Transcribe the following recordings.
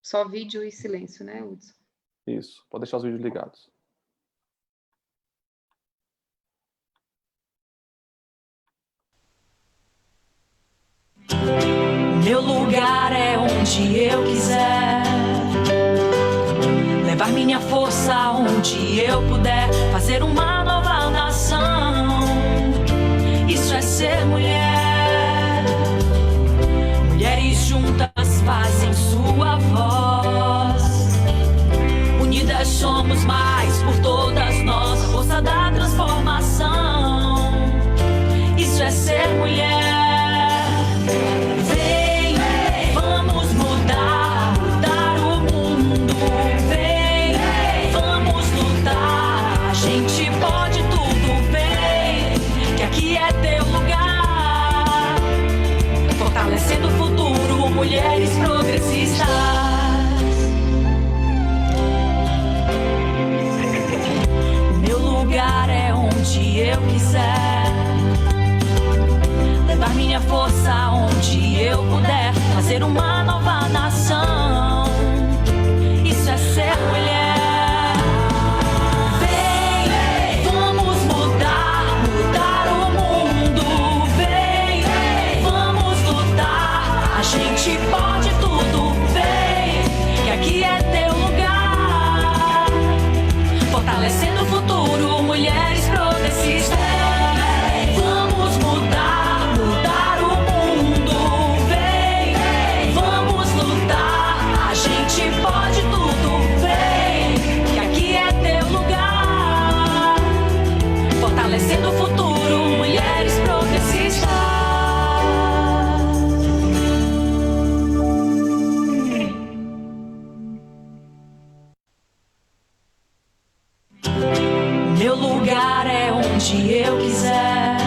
Só vídeo e silêncio, né, Hudson? Isso, pode deixar os vídeos ligados. Meu lugar é onde eu quiser, levar minha força onde eu puder, fazer uma nova nação. Isso é ser mulher. Mulheres juntas fazem sua voz. Unidas somos mais por todas nós, a força da transformação. Isso é ser mulher. Fortalecendo o futuro, mulheres progressistas. O meu lugar é onde eu quiser, levar minha força onde eu puder, fazer uma nova nação. Isso é ser mulher. A gente pode tudo, vem, que aqui é teu lugar. Fortalecendo o futuro, mulheres progressistas. Vamos mudar, mudar o mundo, vem, vamos lutar. A gente pode tudo, vem, que aqui é teu lugar. Fortalecendo o futuro, mulheres progressistas. Meu lugar é onde eu quiser,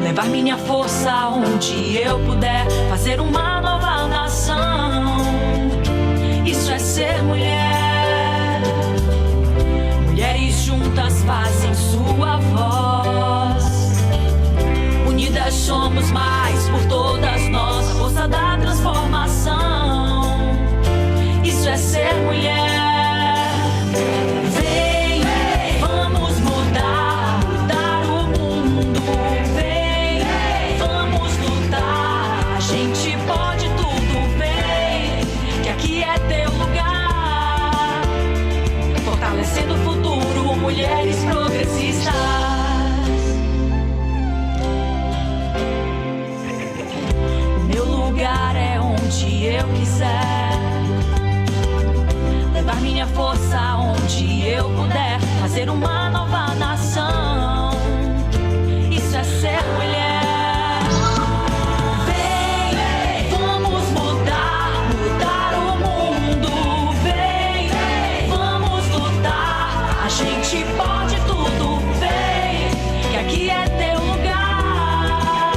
levar minha força onde eu puder, fazer uma nova nação. Isso é ser mulher. Mulheres juntas fazem sua voz. Unidas somos mais por todas nós, a força da transformação. Isso é ser mulher. Fortalecendo o futuro, mulheres progressistas. O meu lugar é onde eu quiser, levar minha força onde eu puder, fazer uma nova nação. Isso é ser mulher. A gente pode tudo, vem, que aqui é teu lugar.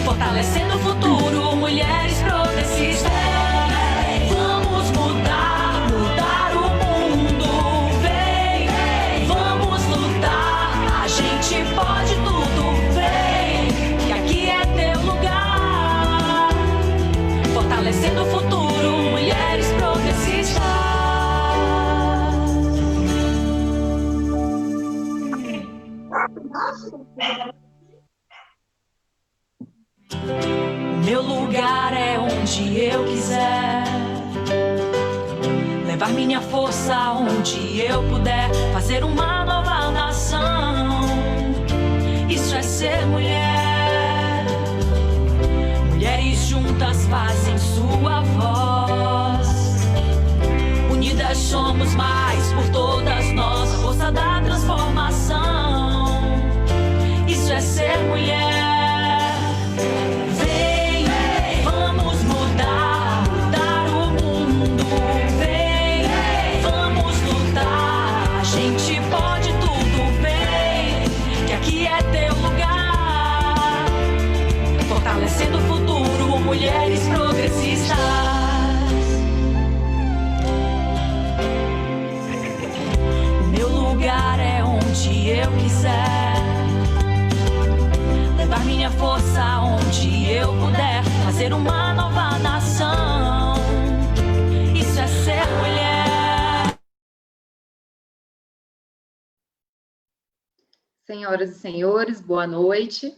Fortalecendo o futuro, mulheres progressistas. Vamos mudar, mudar o mundo, vem, vamos lutar. A gente pode tudo, vem, que aqui é teu lugar. Fortalecendo o futuro, mulheres progressistas. Meu lugar é onde eu quiser, levar minha força onde eu puder, fazer uma nova nação. Isso é ser mulher. Mulheres juntas fazem sua voz. Unidas somos mais por todas nós, a força da transformação. Isso é ser mulher. Fortalecendo o futuro, mulheres progressistas. Senhoras e senhores, boa noite.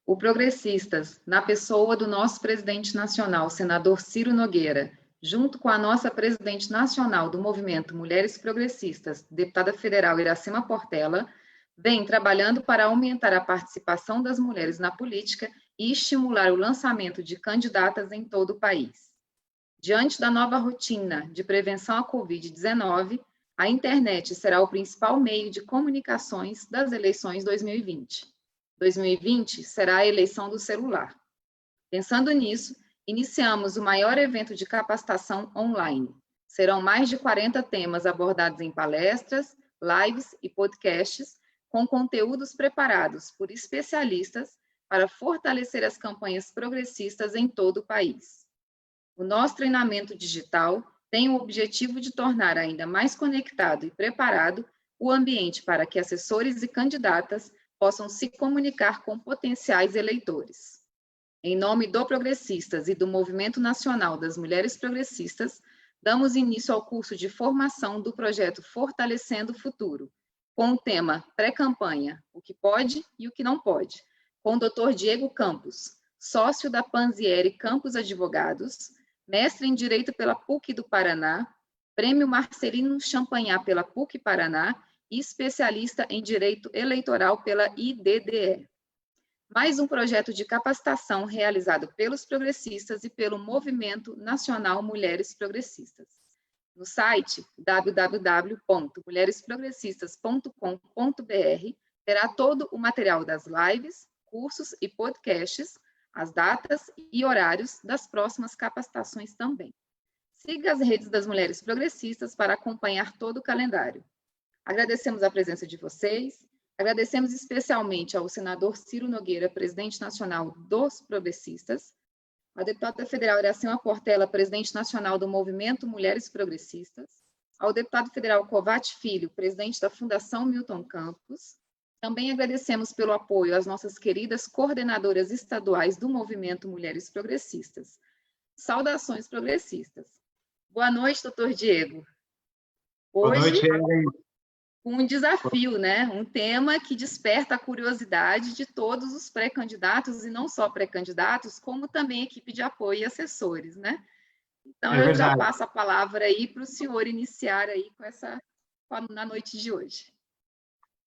O Progressistas, na pessoa do nosso presidente nacional, senador Ciro Nogueira, junto com a nossa presidente nacional do movimento Mulheres Progressistas, deputada federal Iracema Portela, vem trabalhando para aumentar a participação das mulheres na política e estimular o lançamento de candidatas em todo o país. Diante da nova rotina de prevenção à Covid-19, a internet será o principal meio de comunicações das eleições 2020. 2020 será a eleição do celular. Pensando nisso, iniciamos o maior evento de capacitação online. Serão mais de 40 temas abordados em palestras, lives e podcasts, com conteúdos preparados por especialistas para fortalecer as campanhas progressistas em todo o país. O nosso treinamento digital tem o objetivo de tornar ainda mais conectado e preparado o ambiente para que assessores e candidatas possam se comunicar com potenciais eleitores. Em nome do Progressistas e do Movimento Nacional das Mulheres Progressistas, damos início ao curso de formação do projeto Fortalecendo o Futuro, com o tema Pré-Campanha, o que pode e o que não pode, com o Dr. Diego Campos, sócio da Panzieri Campos Advogados, mestre em Direito pela PUC do Paraná, Prêmio Marcelino Champagnat pela PUC Paraná e especialista em Direito Eleitoral pela IDDE. Mais um projeto de capacitação realizado pelos progressistas e pelo Movimento Nacional Mulheres Progressistas. No site www.mulheresprogressistas.com.br terá todo o material das lives, cursos e podcasts, as datas e horários das próximas capacitações também. Siga as redes das Mulheres Progressistas para acompanhar todo o calendário. Agradecemos a presença de vocês, agradecemos especialmente ao senador Ciro Nogueira, presidente nacional dos Progressistas, à deputada federal Iracema Portela, presidente nacional do Movimento Mulheres Progressistas, ao deputado federal Covatti Filho, presidente da Fundação Milton Campos. Também agradecemos pelo apoio às nossas queridas coordenadoras estaduais do Movimento Mulheres Progressistas. Saudações progressistas. Boa noite, doutor Diego. Hoje, boa noite, Ellen. Um desafio, né? Um tema que desperta a curiosidade de todos os pré-candidatos, e não só pré-candidatos, como também equipe de apoio e assessores, né? Então, eu já passo a palavra aí para o senhor iniciar aí na noite de hoje.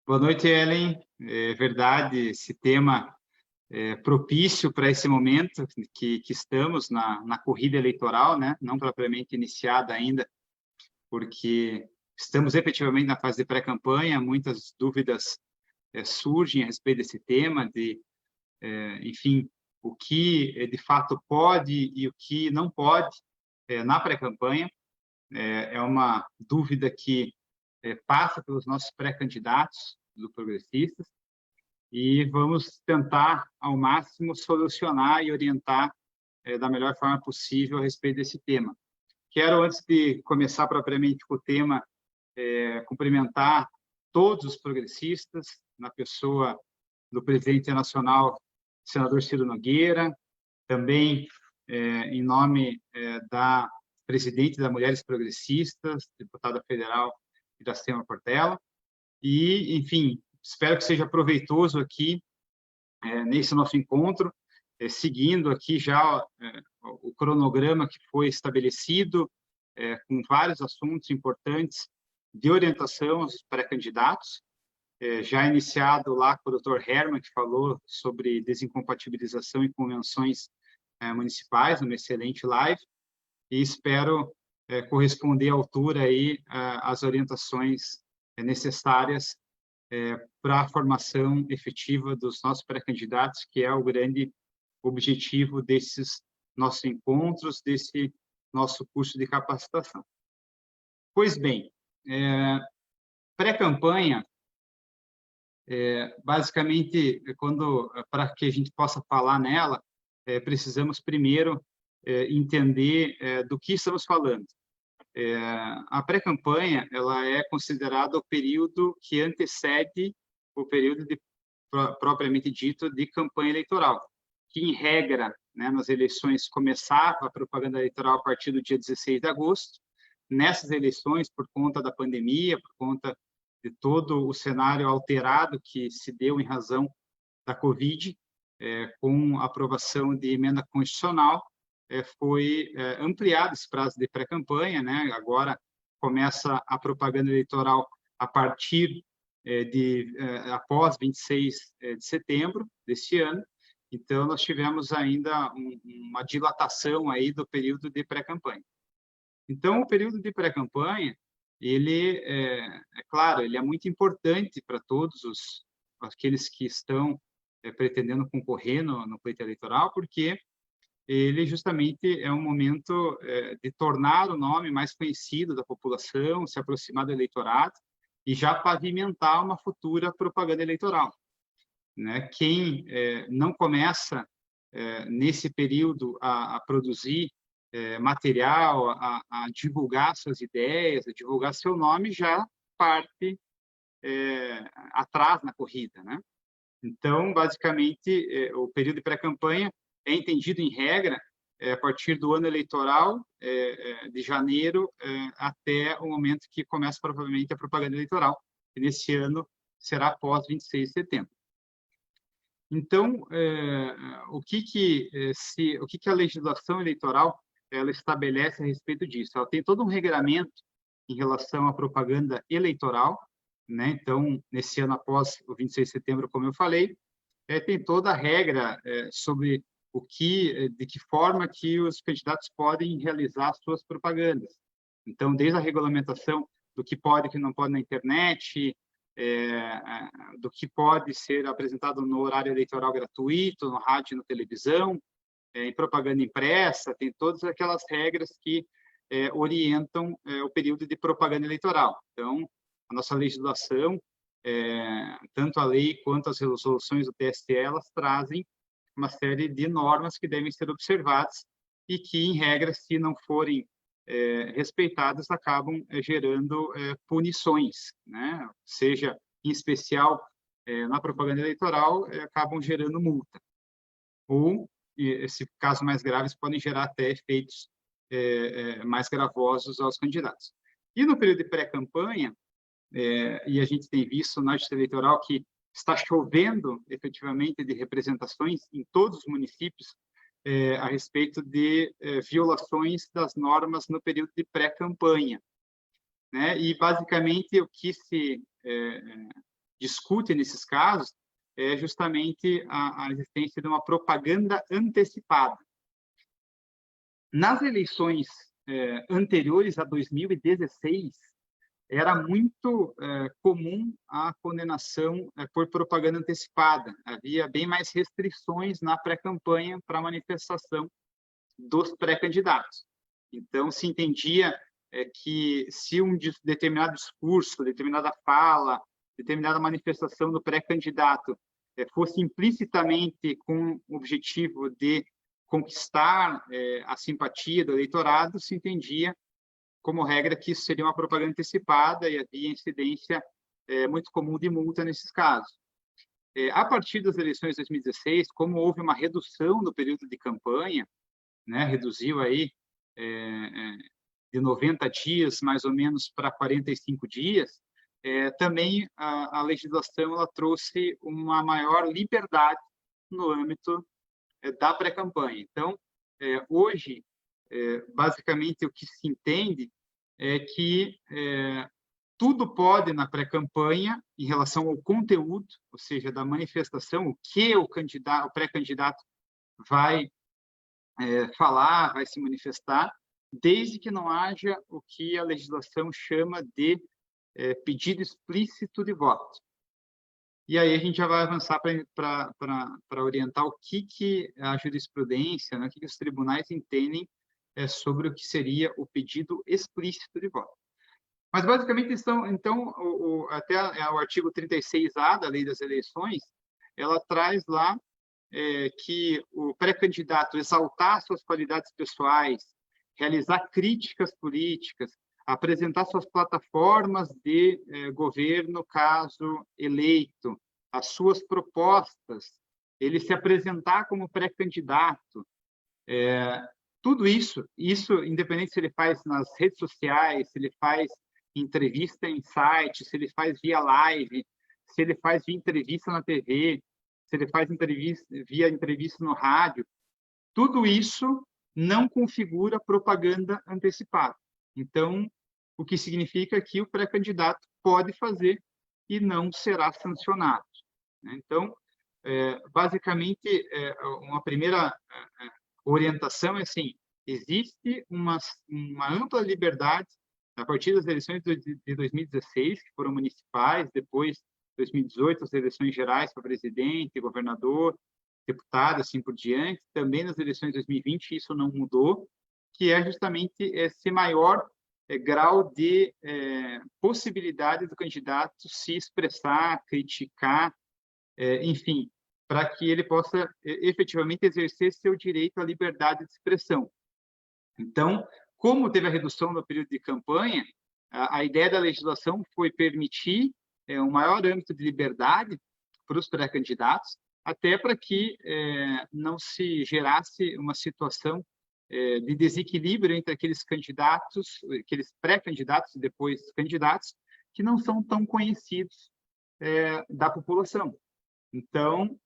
Boa noite, Ellen. É verdade, esse tema é propício para esse momento que estamos na corrida eleitoral, né? Não propriamente iniciada ainda, porque estamos efetivamente na fase de pré-campanha, muitas dúvidas surgem a respeito desse tema, enfim, o que de fato pode e o que não pode na pré-campanha. É uma dúvida que passa pelos nossos pré-candidatos do Progressistas, e vamos tentar, ao máximo, solucionar e orientar da melhor forma possível a respeito desse tema. Quero, antes de começar propriamente com o tema, cumprimentar todos os progressistas, na pessoa do presidente nacional, senador Ciro Nogueira, também em nome da presidente da Mulheres Progressistas, deputada federal Iracema Portela, e, enfim, espero que seja proveitoso aqui nesse nosso encontro, seguindo aqui já o cronograma que foi estabelecido, com vários assuntos importantes de orientação aos pré-candidatos, já iniciado lá com o Dr. Herman, que falou sobre desincompatibilização em convenções municipais, uma excelente live, e espero corresponder à altura aí às orientações necessárias para a formação efetiva dos nossos pré-candidatos, que é o grande objetivo desses nossos encontros, desse nosso curso de capacitação. Pois bem, pré-campanha, basicamente, para que a gente possa falar nela, precisamos primeiro entender do que estamos falando. A pré-campanha, ela é considerada o período que antecede o período propriamente dito de campanha eleitoral, que em regra, né, nas eleições começava a propaganda eleitoral a partir do dia 16 de agosto. Nessas eleições, por conta da pandemia, por conta todo o cenário alterado que se deu em razão da Covid, com a aprovação de emenda constitucional, foi ampliado esse prazo de pré-campanha, né? Agora começa a propaganda eleitoral a partir após 26 de setembro deste ano. Então, nós tivemos ainda uma dilatação aí do período de pré-campanha. Então, o período de pré-campanha, ele, claro, ele é muito importante para todos aqueles que estão pretendendo concorrer no pleito eleitoral, porque ele justamente é um momento de tornar o nome mais conhecido da população, se aproximar do eleitorado e já pavimentar uma futura propaganda eleitoral, né? Quem não começa nesse período a produzir material, a divulgar suas ideias, a divulgar seu nome, já parte atrás na corrida, né? Então, basicamente, o período de pré-campanha é entendido, em regra, a partir do ano eleitoral, de janeiro até o momento que começa, provavelmente, a propaganda eleitoral, que nesse ano será após 26 de setembro. Então, o que a legislação eleitoral ela estabelece a respeito disso? Ela tem todo um regramento em relação à propaganda eleitoral, né? Então, nesse ano após o 26 de setembro, como eu falei, tem toda a regra sobre de que forma que os candidatos podem realizar suas propagandas. Então, desde a regulamentação do que pode e que não pode na internet, do que pode ser apresentado no horário eleitoral gratuito, no rádio e na televisão, em propaganda impressa, tem todas aquelas regras que orientam o período de propaganda eleitoral. Então, a nossa legislação, tanto a lei quanto as resoluções do TSE, elas trazem uma série de normas que devem ser observadas e que, em regra, se não forem respeitadas, acabam gerando punições, né? Seja, em especial, na propaganda eleitoral, acabam gerando multa. Ou, se casos mais graves, podem gerar até efeitos mais gravosos aos candidatos. E no período de pré-campanha, e a gente tem visto na justiça eleitoral que está chovendo, efetivamente, de representações em todos os municípios a respeito de violações das normas no período de pré-campanha, né? E, basicamente, o que se discute nesses casos é justamente a existência de uma propaganda antecipada. Nas eleições anteriores a 2016, era muito comum a condenação por propaganda antecipada. Havia bem mais restrições na pré-campanha para a manifestação dos pré-candidatos. Então, se entendia que se um determinado discurso, determinada fala, determinada manifestação do pré-candidato fosse implicitamente com o objetivo de conquistar a simpatia do eleitorado, se entendia como regra que isso seria uma propaganda antecipada e havia incidência muito comum de multa nesses casos. A partir das eleições de 2016, como houve uma redução no período de campanha, né, reduziu aí de 90 dias, mais ou menos, para 45 dias, também a legislação ela trouxe uma maior liberdade no âmbito da pré-campanha. Então, hoje, basicamente, o que se entende é que tudo pode na pré-campanha em relação ao conteúdo, ou seja, da manifestação, o que o pré-candidato vai falar, vai se manifestar, desde que não haja o que a legislação chama de pedido explícito de voto. E aí a gente já vai avançar para orientar o que a jurisprudência, né, o que os tribunais entendem sobre o que seria o pedido explícito de voto. Mas, basicamente, então até o artigo 36A da Lei das Eleições, ela traz lá que o pré-candidato exaltar suas qualidades pessoais, realizar críticas políticas, apresentar suas plataformas de governo, caso eleito, as suas propostas, ele se apresentar como pré-candidato, tudo isso independente se ele faz nas redes sociais, se ele faz entrevista em site, se ele faz via live, se ele faz via entrevista na TV, se ele faz via entrevista no rádio, tudo isso não configura propaganda antecipada. Então, o que significa que o pré-candidato pode fazer e não será sancionado. Então, basicamente, uma primeira orientação é assim: existe uma ampla liberdade a partir das eleições de 2016, que foram municipais, depois 2018 as eleições gerais para presidente, governador, deputado, assim por diante. Também nas eleições de 2020 isso não mudou, que é justamente esse maior grau de possibilidade do candidato se expressar, criticar, enfim, para que ele possa efetivamente exercer seu direito à liberdade de expressão. Então, como teve a redução no período de campanha, a ideia da legislação foi permitir um maior âmbito de liberdade para os pré-candidatos, até para que não se gerasse uma situação de desequilíbrio entre aqueles candidatos, aqueles pré-candidatos e depois candidatos, que não são tão conhecidos da população. Então,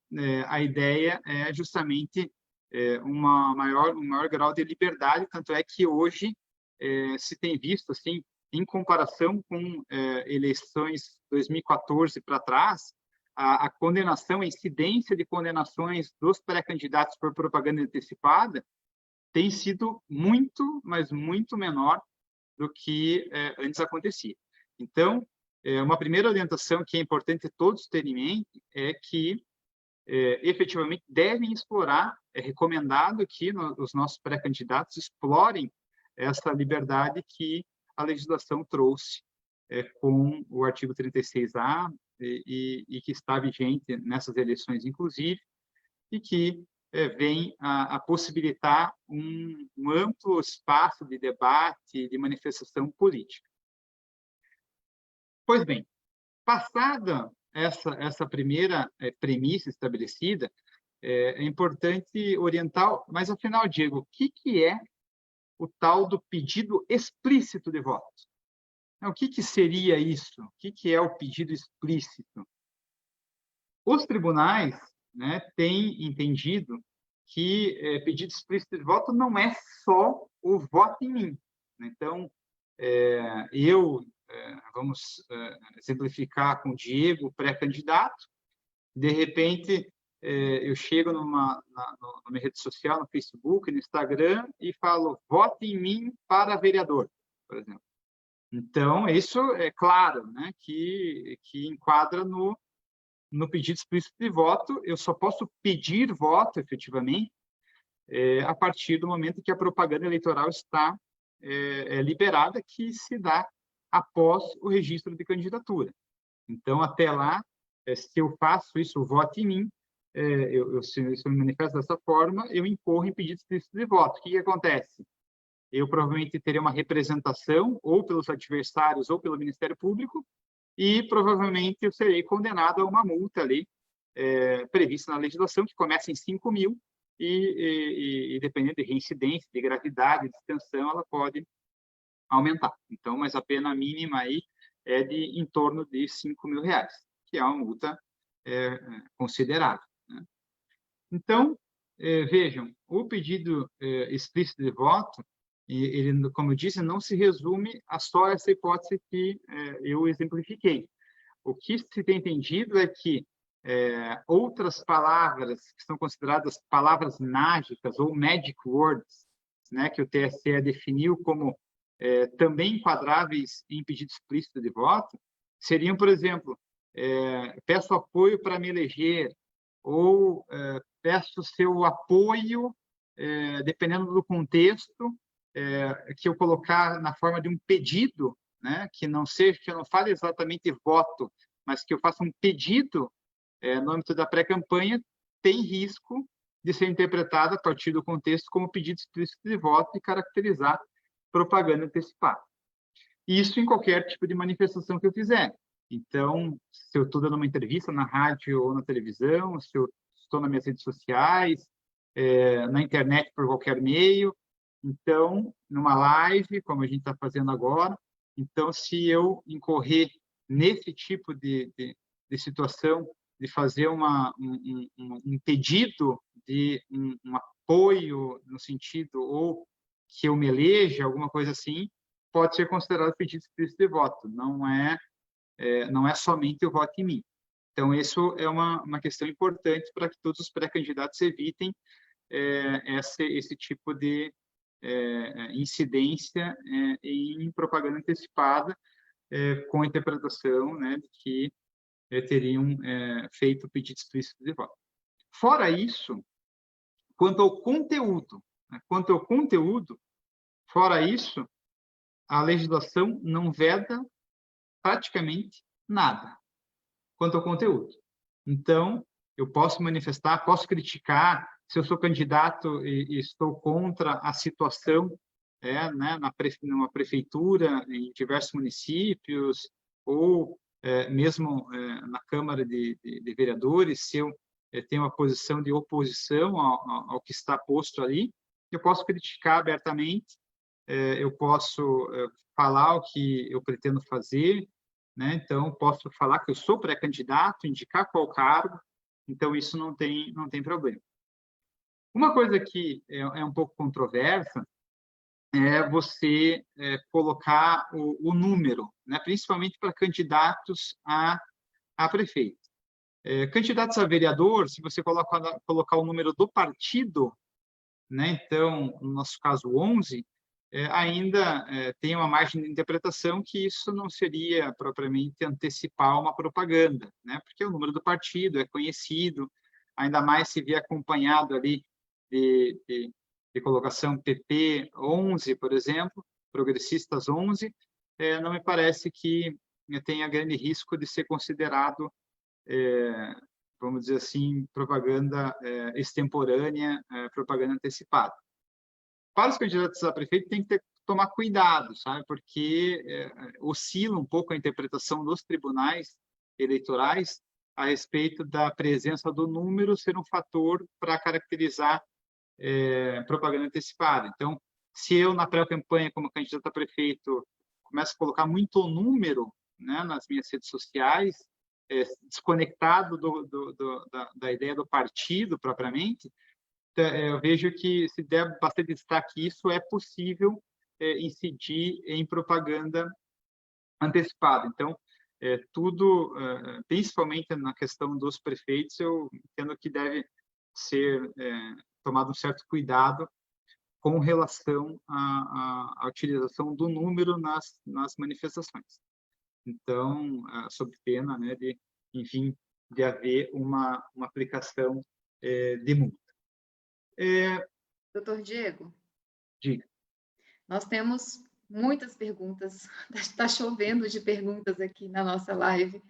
a ideia é justamente um maior grau de liberdade, tanto é que hoje se tem visto, assim, em comparação com eleições 2014 para trás, a condenação, a incidência de condenações dos pré-candidatos por propaganda antecipada tem sido muito, mas muito menor do que antes acontecia. Então, uma primeira orientação que é importante todos terem em mente é que, efetivamente, devem explorar, é recomendado que os nossos pré-candidatos explorem essa liberdade que a legislação trouxe com o artigo 36A e que está vigente nessas eleições, inclusive, e que vem a possibilitar um amplo espaço de debate, de manifestação política. Pois bem, passada essa primeira premissa estabelecida, é importante orientar, mas afinal, Diego, o que é o tal do pedido explícito de voto? O que seria isso? O que é o pedido explícito? Os tribunais, né, têm entendido que pedido explícito de voto não é só o voto em mim. Então, vamos exemplificar com o Diego, pré-candidato, de repente eu chego numa minha rede social, no Facebook, no Instagram, e falo, vote em mim para vereador, por exemplo. Então, isso é claro, né, que enquadra no pedido explícito de voto. Eu só posso pedir voto, efetivamente, a partir do momento que a propaganda eleitoral está liberada, que se dá após o registro de candidatura. Então, até lá, se eu faço isso, o voto em mim, se eu me manifesto dessa forma, eu incorro em pedido explícito de voto. O que acontece? Eu provavelmente terei uma representação, ou pelos adversários, ou pelo Ministério Público, e provavelmente eu serei condenado a uma multa ali, prevista na legislação, que começa em 5 mil, e dependendo de reincidência, de gravidade, de extensão, ela pode aumentar. Então, mas a pena mínima aí é de em torno de 5 mil reais, que é uma multa considerável, né? Então, vejam, o pedido explícito de voto, ele, como eu disse, não se resume a só essa hipótese que eu exemplifiquei. O que se tem entendido é que outras palavras que são consideradas palavras mágicas ou magic words, né, que o TSE definiu como também enquadráveis em pedido explícito de voto, seriam, por exemplo, peço apoio para me eleger, ou peço seu apoio, dependendo do contexto, que eu colocar na forma de um pedido, né, que não fale exatamente voto, mas que eu faça um pedido no âmbito da pré-campanha, tem risco de ser interpretado a partir do contexto como pedido explícito de voto e caracterizar propaganda antecipada. Isso em qualquer tipo de manifestação que eu fizer. Então, se eu estou dando uma entrevista na rádio ou na televisão, se eu estou nas minhas redes sociais, na internet por qualquer meio, então, numa live, como a gente está fazendo agora, Então, se eu incorrer nesse tipo de situação, de fazer um pedido de um apoio no sentido, ou que eu me eleja, alguma coisa assim, pode ser considerado pedido explícito de voto, não é somente o voto em mim. Então, isso é uma questão importante para que todos os pré-candidatos evitem esse tipo de incidência em propaganda antecipada, com a interpretação, né, de que teriam feito pedido explícito de voto. Fora isso, quanto ao conteúdo, fora isso, a legislação não veda praticamente nada quanto ao conteúdo. Então, eu posso manifestar, posso criticar, se eu sou candidato e estou contra a situação né, numa prefeitura, em diversos municípios, ou mesmo na Câmara de Vereadores, se eu tenho uma posição de oposição ao que está posto ali, eu posso criticar abertamente, eu posso falar o que eu pretendo fazer, né? Então, posso falar que eu sou pré-candidato, indicar qual cargo, então isso não tem problema. Uma coisa que é um pouco controversa é você colocar o número, né? Principalmente para candidatos a prefeito. Candidatos a vereador, se você colocar o número do partido, né? Então, no nosso caso 11, ainda tem uma margem de interpretação que isso não seria propriamente antecipar uma propaganda, né? Porque o número do partido é conhecido, ainda mais se vier acompanhado ali de colocação PP 11, por exemplo, progressistas 11, não me parece que tenha grande risco de ser considerado, vamos dizer assim, propaganda extemporânea, propaganda antecipada. Para os candidatos a prefeito, tem que tomar cuidado, sabe? Porque oscila um pouco a interpretação dos tribunais eleitorais a respeito da presença do número ser um fator para caracterizar propaganda antecipada. Então, se eu, na pré-campanha, como candidato a prefeito, começo a colocar muito número, né, nas minhas redes sociais, desconectado da ideia do partido, propriamente, eu vejo que, se der bastante destaque isso, é possível incidir em propaganda antecipada. Então, tudo, principalmente na questão dos prefeitos, eu entendo que deve ser tomado um certo cuidado com relação à utilização do número nas manifestações. Então, sob pena, né, enfim, de haver uma aplicação de multa. Doutor Diego? Diga. Nós temos muitas perguntas, está chovendo de perguntas aqui na nossa live,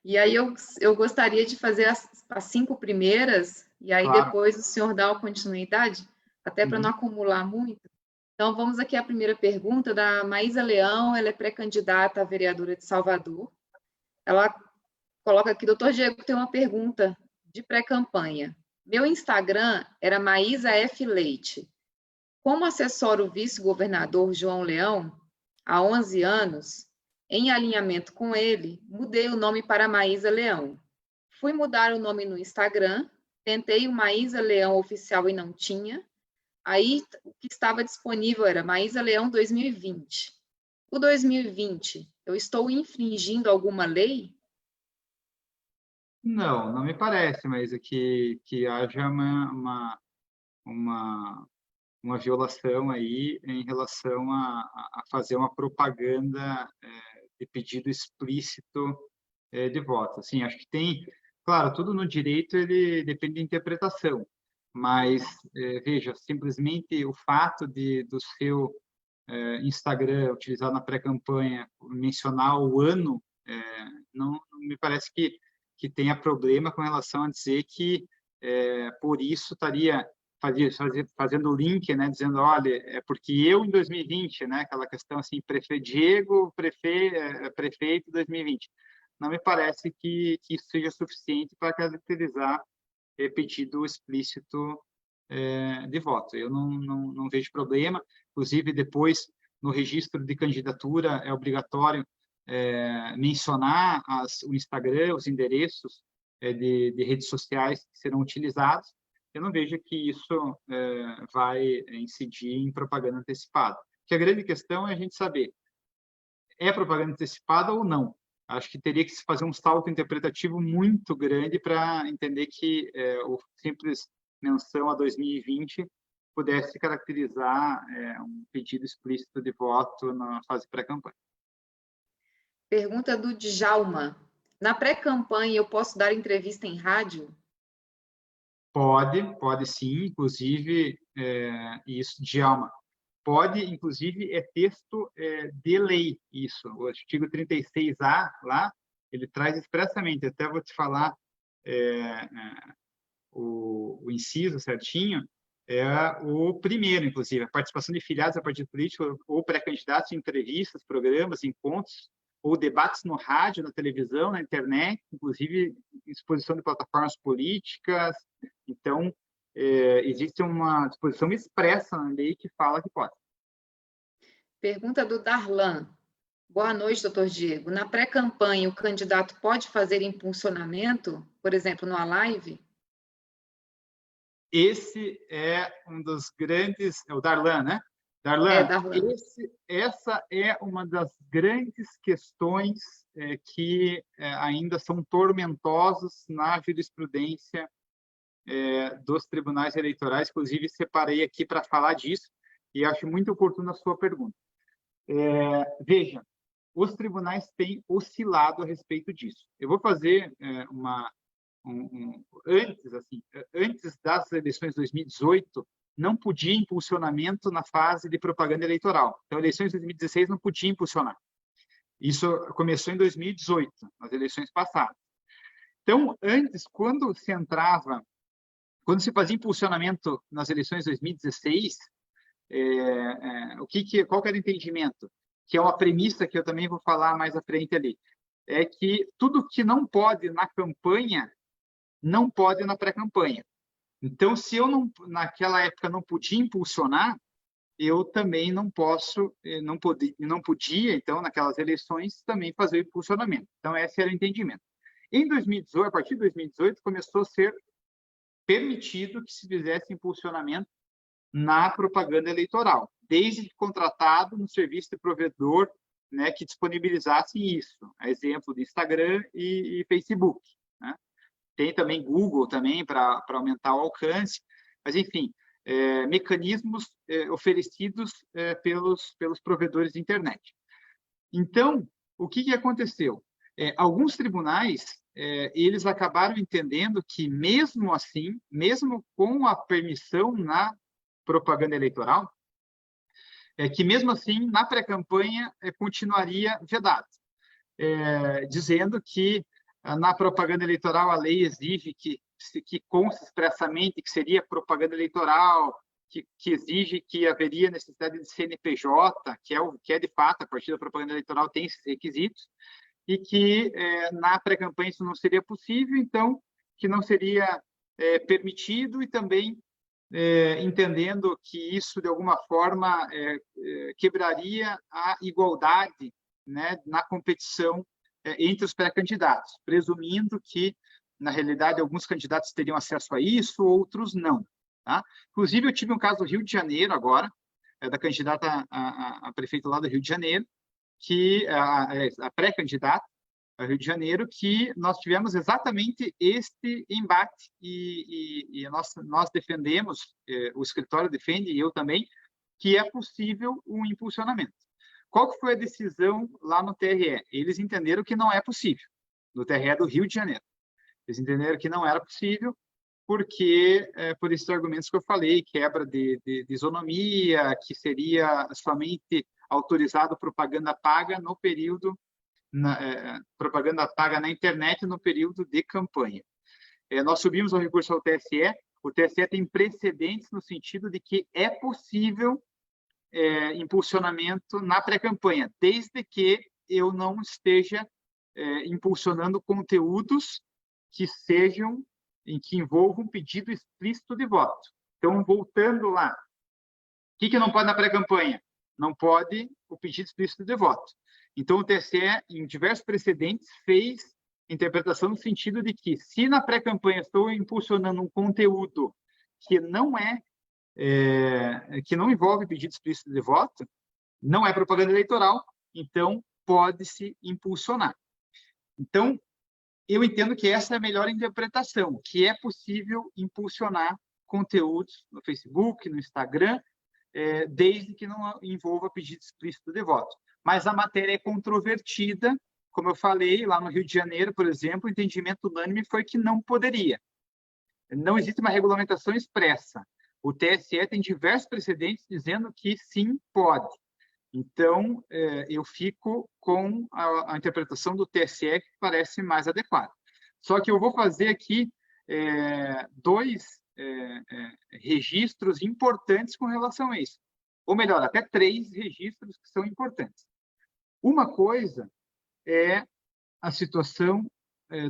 e aí eu gostaria de fazer as 5 primeiras, e aí Claro. Depois o senhor dá a continuidade, até para não acumular muito. Então, vamos aqui à primeira pergunta da Maísa Leão, ela é pré-candidata a vereadora de Salvador. Ela coloca aqui, doutor Diego, tem uma pergunta de pré-campanha. Meu Instagram era Maísa F. Leite. Como assessoro o vice-governador João Leão, há 11 anos, em alinhamento com ele, mudei o nome para Maísa Leão. Fui mudar o nome no Instagram, tentei o Maísa Leão oficial e não tinha. Aí, o que estava disponível era Maísa Leão 2020. O 2020, eu estou infringindo alguma lei? Não me parece, mas que haja uma violação aí em relação a fazer uma propaganda de pedido explícito de voto. Assim, acho que tem, claro, tudo no direito ele depende de interpretação, mas veja, simplesmente o fato do seu Instagram utilizado na pré-campanha mencionar o ano, não me parece que tenha problema com relação a dizer que por isso estaria fazendo o link, né, dizendo, olha, é porque eu em 2020, né, aquela questão assim, Diego, prefeito 2020. Não me parece que isso seja suficiente para caracterizar pedido explícito de voto. Eu não vejo problema. Inclusive, depois no registro de candidatura é obrigatório mencionar o Instagram, os endereços de redes sociais que serão utilizados. Eu não vejo que isso vai incidir em propaganda antecipada. Que a grande questão é a gente saber, é propaganda antecipada ou não? Acho que teria que se fazer um salto interpretativo muito grande para entender que o simples menção a 2020 pudesse caracterizar um pedido explícito de voto na fase pré-campanha. Pergunta do Djalma. Na pré-campanha, eu posso dar entrevista em rádio? Pode sim, inclusive, isso, Djalma. Pode, inclusive, texto de lei, isso. O artigo 36A, lá, ele traz expressamente, até vou te falar o inciso certinho, é o primeiro, inclusive, a participação de filiados a partido político ou pré-candidatos em entrevistas, programas, encontros, ou debates no rádio, na televisão, na internet, inclusive exposição de plataformas políticas. Então, existe uma disposição expressa na lei que fala que pode. Pergunta do Darlan. Boa noite, doutor Diego. Na pré-campanha, o candidato pode fazer impulsionamento, por exemplo, numa live? Esse é um dos grandes... É o Darlan, né? Darlan, Darlan. Essa é uma das grandes questões que ainda são tormentosas na jurisprudência dos tribunais eleitorais. Inclusive, separei aqui para falar disso e acho muito oportuna a sua pergunta. Veja, os tribunais têm oscilado a respeito disso. Eu vou fazer antes das eleições de 2018, não podia impulsionamento na fase de propaganda eleitoral. Então, eleições de 2016 não podia impulsionar. Isso começou em 2018, nas eleições passadas. Então, antes, quando se fazia impulsionamento nas eleições de 2016, qual que era o entendimento? Que é uma premissa que eu também vou falar mais à frente ali. É que tudo que não pode na campanha, não pode na pré-campanha. Então, se eu naquela época não podia impulsionar, eu também não podia, então, naquelas eleições, também fazer o impulsionamento. Então, esse era o entendimento. Em 2018, a partir de 2018, começou a ser permitido que se fizesse impulsionamento na propaganda eleitoral, desde que contratado no serviço de provedor, né, que disponibilizasse isso, a exemplo de Instagram e Facebook, né? Tem também Google também para aumentar o alcance, mas enfim, mecanismos oferecidos pelos provedores de internet. Então, o que aconteceu? Alguns tribunais eles acabaram entendendo que mesmo assim, mesmo com a permissão na propaganda eleitoral, que mesmo assim na pré-campanha continuaria vedado, dizendo que na propaganda eleitoral, a lei exige que conste expressamente que seria propaganda eleitoral, que exige que haveria necessidade de CNPJ, que é de fato, a partir da propaganda eleitoral tem esses requisitos, e que na pré-campanha isso não seria possível, então, que não seria permitido, e também entendendo que isso, de alguma forma, quebraria a igualdade, né, na competição entre os pré-candidatos, presumindo que, na realidade, alguns candidatos teriam acesso a isso, outros não. Tá? Inclusive, eu tive um caso do Rio de Janeiro agora, da candidata a prefeito lá do Rio de Janeiro, que a pré-candidata ao Rio de Janeiro, que nós tivemos exatamente este embate e nós defendemos, o escritório defende, e eu também, que é possível um impulsionamento. Qual que foi a decisão lá no TRE? Eles entenderam que não é possível, no TRE do Rio de Janeiro. Eles entenderam que não era possível, porque, por esses argumentos que eu falei, quebra de isonomia, que seria somente autorizado propaganda paga no período, propaganda paga na internet no período de campanha. Nós subimos o recurso ao TSE, o TSE tem precedentes no sentido de que é possível impulsionamento na pré-campanha, desde que eu não esteja impulsionando conteúdos que envolvam pedido explícito de voto. Então, voltando lá, o que não pode na pré-campanha? não pode o pedido explícito de voto. Então, o TSE, em diversos precedentes, fez interpretação no sentido de que, se na pré-campanha estou impulsionando um conteúdo que não que não envolve pedido explícito de voto, não é propaganda eleitoral, então pode-se impulsionar. Então, eu entendo que essa é a melhor interpretação, que é possível impulsionar conteúdos no Facebook, no Instagram, desde que não envolva pedido explícito de voto. Mas a matéria é controvertida, como eu falei, lá no Rio de Janeiro, por exemplo, o entendimento unânime foi que não poderia. Não existe uma regulamentação expressa. O TSE tem diversos precedentes dizendo que sim, pode. Então, eu fico com a interpretação do TSE que parece mais adequada. Só que eu vou fazer aqui dois registros importantes com relação a isso. Ou melhor, até 3 registros que são importantes. Uma coisa é a situação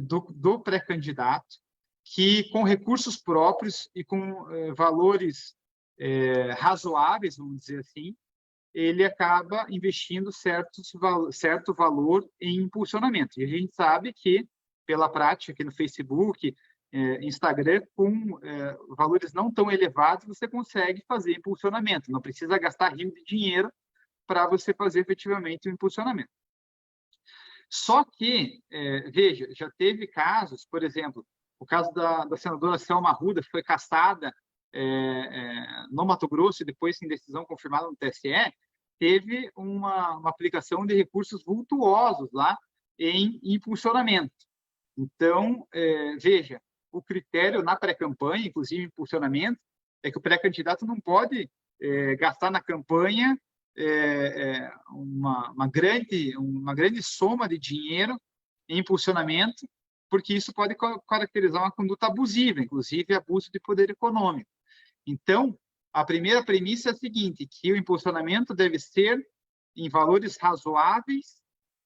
do pré-candidato, que com recursos próprios e com valores razoáveis, vamos dizer assim, ele acaba investindo certo valor em impulsionamento. E a gente sabe que, pela prática, aqui no Facebook, Instagram, com valores não tão elevados, você consegue fazer impulsionamento. Não precisa gastar rio de dinheiro para você fazer efetivamente o impulsionamento. Só que, veja, já teve casos, por exemplo, o caso da senadora Selma Arruda, que foi cassada no Mato Grosso e depois em decisão confirmada no TSE, teve uma aplicação de recursos vultuosos lá em impulsionamento. Então, veja, o critério na pré-campanha, inclusive impulsionamento, é que o pré-candidato não pode gastar na campanha uma grande soma de dinheiro em impulsionamento, porque isso pode caracterizar uma conduta abusiva, inclusive abuso de poder econômico. Então, a primeira premissa é a seguinte, que o impulsionamento deve ser em valores razoáveis,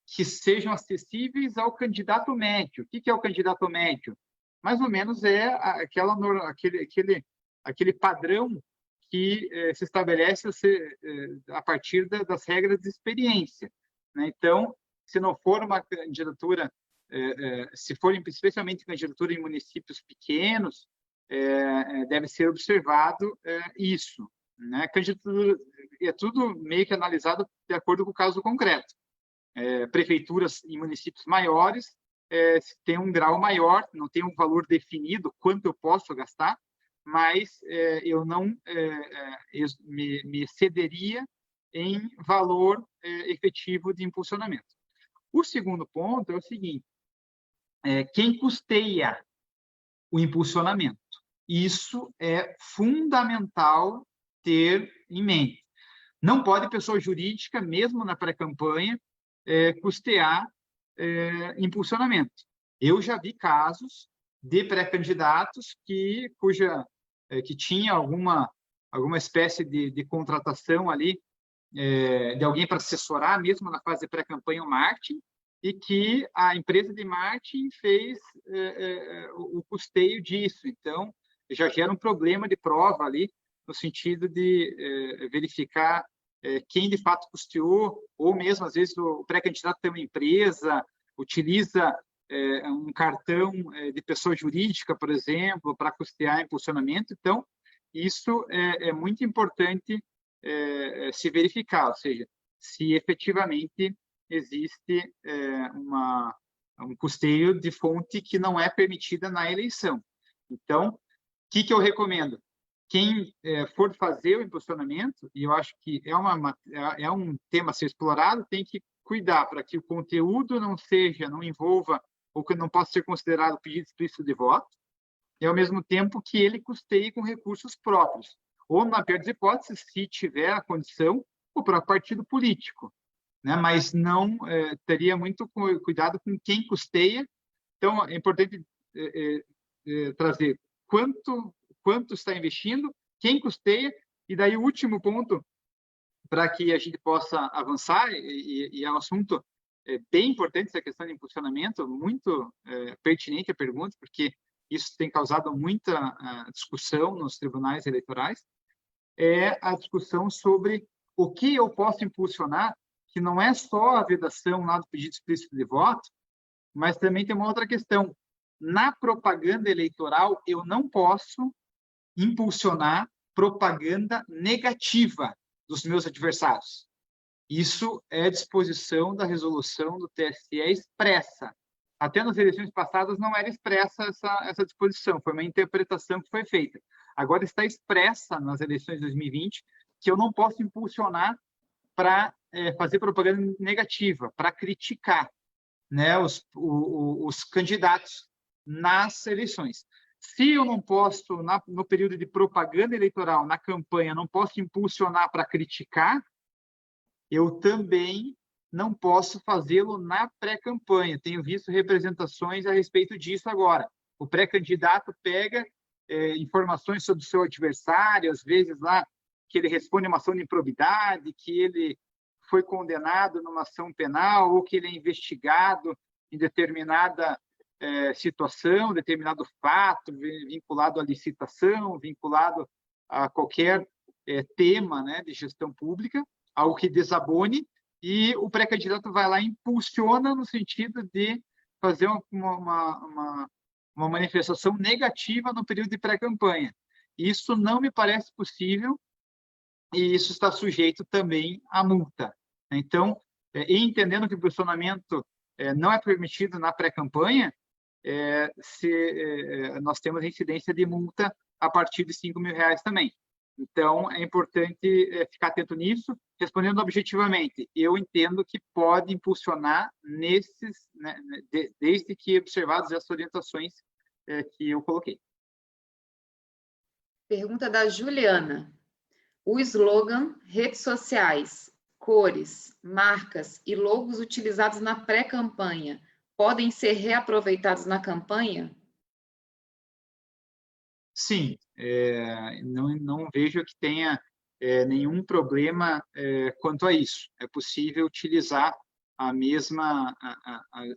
que sejam acessíveis ao candidato médio. O que é o candidato médio? Mais ou menos aquele padrão que se estabelece a partir das regras de experiência, né? Então, se não for uma candidatura, se for especialmente candidatura em municípios pequenos, deve ser observado isso, né? Candidatura é tudo meio que analisado de acordo com o caso concreto. Prefeituras em municípios maiores tem um grau maior, não tem um valor definido quanto eu posso gastar, mas eu não me excederia em valor efetivo de impulsionamento. O segundo ponto é o seguinte, quem custeia o impulsionamento? Isso é fundamental ter em mente. Não pode pessoa jurídica, mesmo na pré-campanha, custear impulsionamento. Eu já vi casos de pré-candidatos que tinha alguma espécie de contratação ali de alguém para assessorar, mesmo na fase de pré-campanha, o marketing, e que a empresa de marketing fez o custeio disso. Então, já gera um problema de prova ali, no sentido de verificar quem de fato custeou, ou mesmo, às vezes, o pré-candidato tem uma empresa, utiliza um cartão de pessoa jurídica, por exemplo, para custear impulsionamento. Então, isso é muito importante se verificar, ou seja, se efetivamente existe um custeio de fonte que não é permitida na eleição. Então, o que eu recomendo? Quem for fazer o impulsionamento, e eu acho que é um tema a ser explorado, tem que cuidar para que o conteúdo não envolva ou que não possa ser considerado pedido explícito de voto, e ao mesmo tempo que ele custeie com recursos próprios. Ou, na pior das hipóteses, se tiver a condição, o próprio partido político, né? Mas não teria muito cuidado com quem custeia. Então, é importante trazer quanto está investindo, quem custeia, e daí o último ponto, para que a gente possa avançar, e é um assunto bem importante, essa questão de impulsionamento, muito pertinente a pergunta, porque isso tem causado muita discussão nos tribunais eleitorais, é a discussão sobre o que eu posso impulsionar, que não é só a vedação lá do pedido explícito de voto, mas também tem uma outra questão. Na propaganda eleitoral, eu não posso impulsionar propaganda negativa dos meus adversários. Isso é disposição da resolução do TSE expressa. Até nas eleições passadas não era expressa essa disposição, foi uma interpretação que foi feita. Agora está expressa nas eleições de 2020 que eu não posso impulsionar para fazer propaganda negativa, para criticar, né, os candidatos nas eleições. Se eu não posso, no período de propaganda eleitoral, na campanha, não posso impulsionar para criticar, eu também não posso fazê-lo na pré-campanha. Tenho visto representações a respeito disso agora. O pré-candidato pega informações sobre o seu adversário, às vezes lá que ele responde uma ação de improbidade, que ele foi condenado numa ação penal ou que ele é investigado em determinada situação, determinado fato, vinculado à licitação, vinculado a qualquer tema, né, de gestão pública, algo que desabone, e o pré-candidato vai lá e impulsiona no sentido de fazer uma manifestação negativa no período de pré-campanha. Isso não me parece possível e isso está sujeito também à multa. Então, entendendo que o posicionamento não é permitido na pré-campanha, nós temos incidência de multa a partir de R$5.000 também. Então, é importante ficar atento nisso. Respondendo objetivamente, eu entendo que pode impulsionar nesses, né, desde que observadas essas orientações que eu coloquei. Pergunta da Juliana. O slogan, redes sociais, cores, marcas e logos utilizados na pré-campanha podem ser reaproveitados na campanha? Sim, não vejo que tenha nenhum problema quanto a isso. É possível utilizar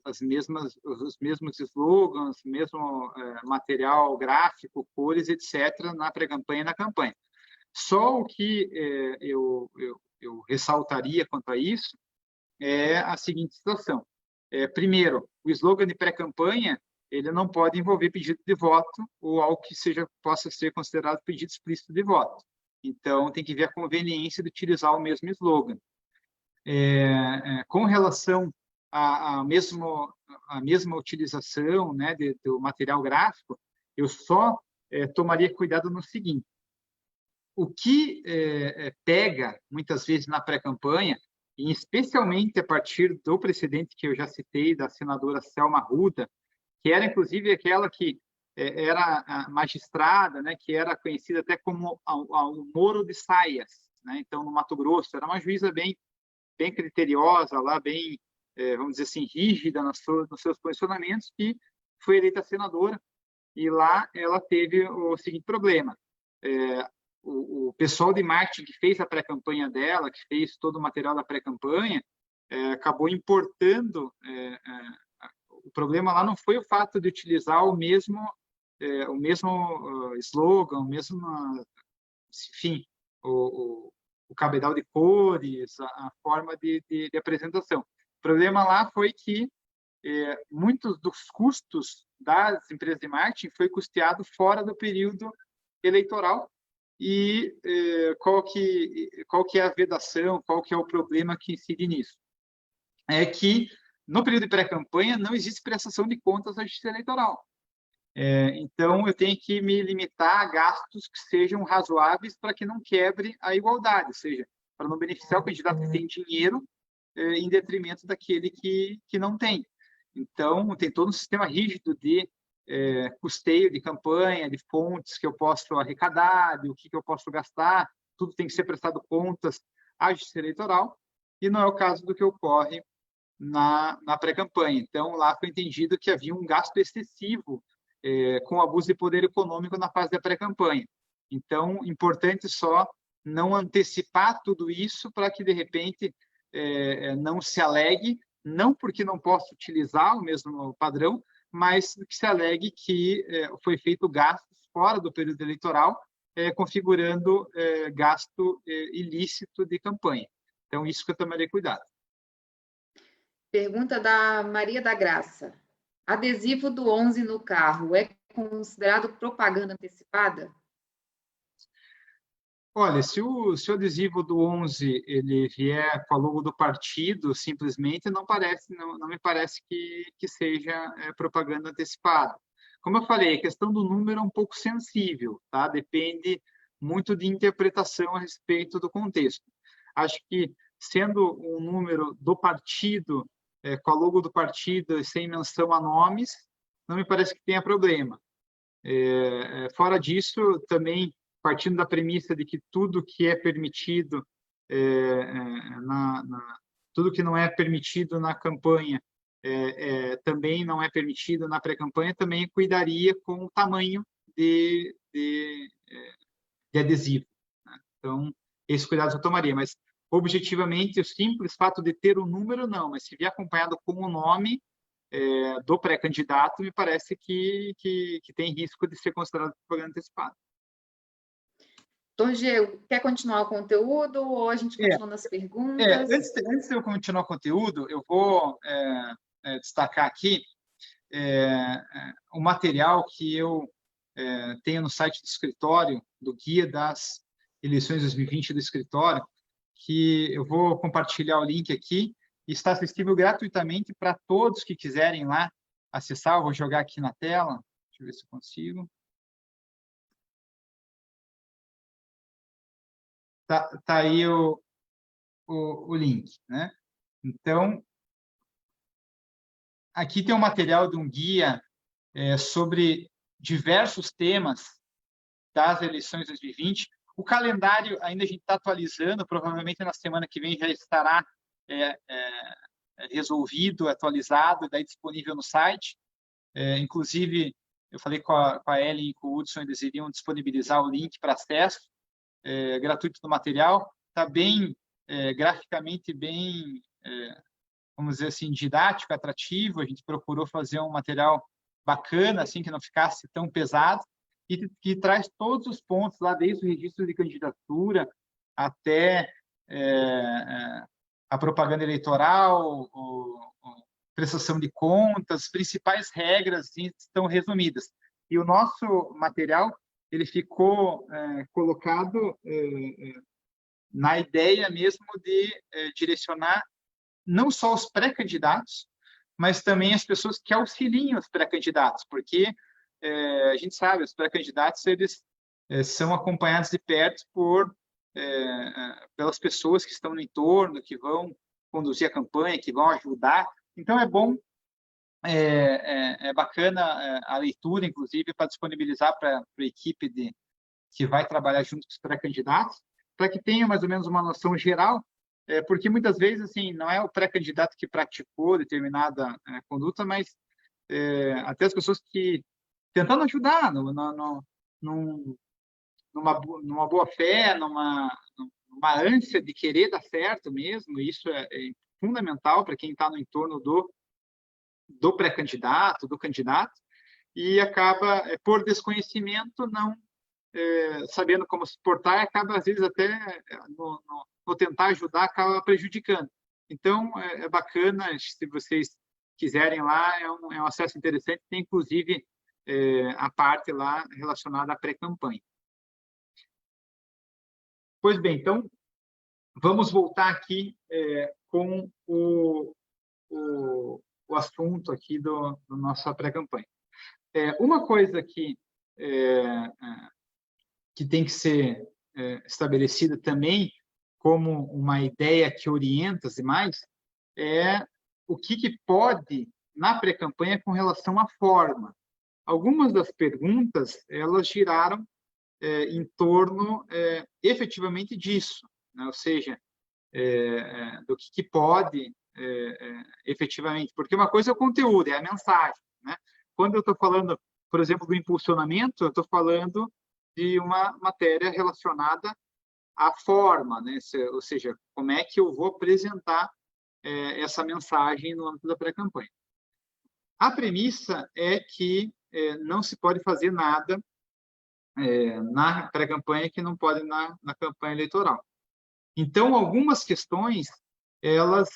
os mesmos slogans, mesmo material gráfico, cores, etc., na pré-campanha e na campanha. Só o que eu ressaltaria quanto a isso é a seguinte situação. Primeiro, o slogan de pré-campanha ele não pode envolver pedido de voto ou algo que possa ser considerado pedido explícito de voto. Então, tem que ver a conveniência de utilizar o mesmo slogan. Com relação à mesma utilização, né, do material gráfico, eu só tomaria cuidado no seguinte. O que pega, muitas vezes, na pré-campanha, e especialmente a partir do precedente que eu já citei, da senadora Selma Arruda, que era, inclusive, aquela que era a magistrada, né, que era conhecida até como o Moro de Saias, né? Então, no Mato Grosso, era uma juíza bem criteriosa, lá, bem, vamos dizer assim, rígida nos seus posicionamentos, que foi eleita senadora, e lá ela teve o seguinte problema. O pessoal de marketing que fez a pré-campanha dela, que fez todo o material da pré-campanha, acabou importando. O problema lá não foi o fato de utilizar o mesmo slogan, enfim, o cabedal de cores, a forma de apresentação. O problema lá foi que muitos dos custos das empresas de marketing foi custeado fora do período eleitoral. E qual que é a vedação, qual que é o problema que incide nisso? É que, no período de pré-campanha, não existe prestação de contas à Justiça Eleitoral. Então, eu tenho que me limitar a gastos que sejam razoáveis para que não quebre a igualdade, ou seja, para não beneficiar o candidato que tem dinheiro em detrimento daquele que não tem. Então, tem todo um sistema rígido de custeio de campanha, de fontes que eu posso arrecadar, de o que eu posso gastar, tudo tem que ser prestado contas à Justiça Eleitoral, e não é o caso do que ocorre na pré-campanha. Então, lá foi entendido que havia um gasto excessivo com abuso de poder econômico na fase da pré-campanha. Então, importante só não antecipar tudo isso para que, de repente, não se alegue, não porque não posso utilizar o mesmo padrão, mas que se alegue que foi feito gastos fora do período eleitoral configurando gasto ilícito de campanha. Então, isso que eu tomarei cuidado. Pergunta da Maria da Graça. Adesivo do 11 no carro é considerado propaganda antecipada? Olha, se o adesivo do 11 ele vier com a logo do partido, simplesmente não me parece que seja propaganda antecipada. Como eu falei, a questão do número é um pouco sensível, tá? Depende muito de interpretação a respeito do contexto. Acho que, sendo um número do partido, com a logo do partido e sem menção a nomes, não me parece que tenha problema. Fora disso, também partindo da premissa de que tudo que é permitido, tudo que não é permitido na campanha, também não é permitido na pré-campanha, também cuidaria com o tamanho de adesivo, né? Então, esse cuidado eu tomaria, mas objetivamente o simples fato de ter o número, não, mas se vier acompanhado com o nome do pré-candidato, me parece que tem risco de ser considerado propaganda antecipada. Torgeu, quer continuar o conteúdo ou a gente continua nas perguntas? Antes de eu continuar o conteúdo, eu vou destacar aqui o material que eu tenho no site do escritório, do Guia das Eleições 2020 do escritório, que eu vou compartilhar o link aqui, e está acessível gratuitamente para todos que quiserem lá acessar. Eu vou jogar aqui na tela, deixa eu ver se eu consigo. Tá aí o link, né? Então, aqui tem um material de um guia sobre diversos temas das eleições 2020. O calendário ainda a gente está atualizando, provavelmente na semana que vem já estará resolvido, atualizado, e daí disponível no site. Inclusive, eu falei com a Ellen e com o Hudson, eles iriam disponibilizar o link para acesso gratuito do material. Está bem, graficamente bem, vamos dizer assim, didático, atrativo. A gente procurou fazer um material bacana, assim, que não ficasse tão pesado, e que traz todos os pontos lá, desde o registro de candidatura até a propaganda eleitoral, prestação de contas, as principais regras estão resumidas. E o nosso material ele ficou colocado na ideia mesmo de direcionar não só os pré-candidatos, mas também as pessoas que auxiliam os pré-candidatos, porque a gente sabe, os pré-candidatos eles são acompanhados de perto pelas pessoas que estão no entorno, que vão conduzir a campanha, que vão ajudar. Então, é bom, é bacana a leitura, inclusive, para disponibilizar para a equipe que vai trabalhar junto com os pré-candidatos, para que tenha mais ou menos uma noção geral, porque muitas vezes assim, não é o pré-candidato que praticou determinada conduta, mas até as pessoas que tentando ajudar numa boa fé, numa ânsia de querer dar certo mesmo. Isso é fundamental para quem está no entorno do pré-candidato, do candidato, e acaba, por desconhecimento, não sabendo como se portar, acaba, às vezes, até no tentar ajudar, acaba prejudicando. Então, é bacana, se vocês quiserem lá, é um acesso interessante, tem, inclusive, a parte lá relacionada à pré-campanha. Pois bem, então, vamos voltar aqui com o assunto aqui do nossa pré-campanha. Uma coisa que tem que ser estabelecida também como uma ideia que orienta as demais é o que pode na pré-campanha com relação à forma. Algumas das perguntas, elas giraram em torno efetivamente disso, né? Ou seja, do que pode efetivamente, porque uma coisa é o conteúdo, é a mensagem, né? Quando eu estou falando, por exemplo, do impulsionamento, eu estou falando de uma matéria relacionada à forma, né? Ou seja, como é que eu vou apresentar essa mensagem no âmbito da pré-campanha. A premissa é que não se pode fazer nada na pré-campanha que não podem na campanha eleitoral. Então, algumas questões, elas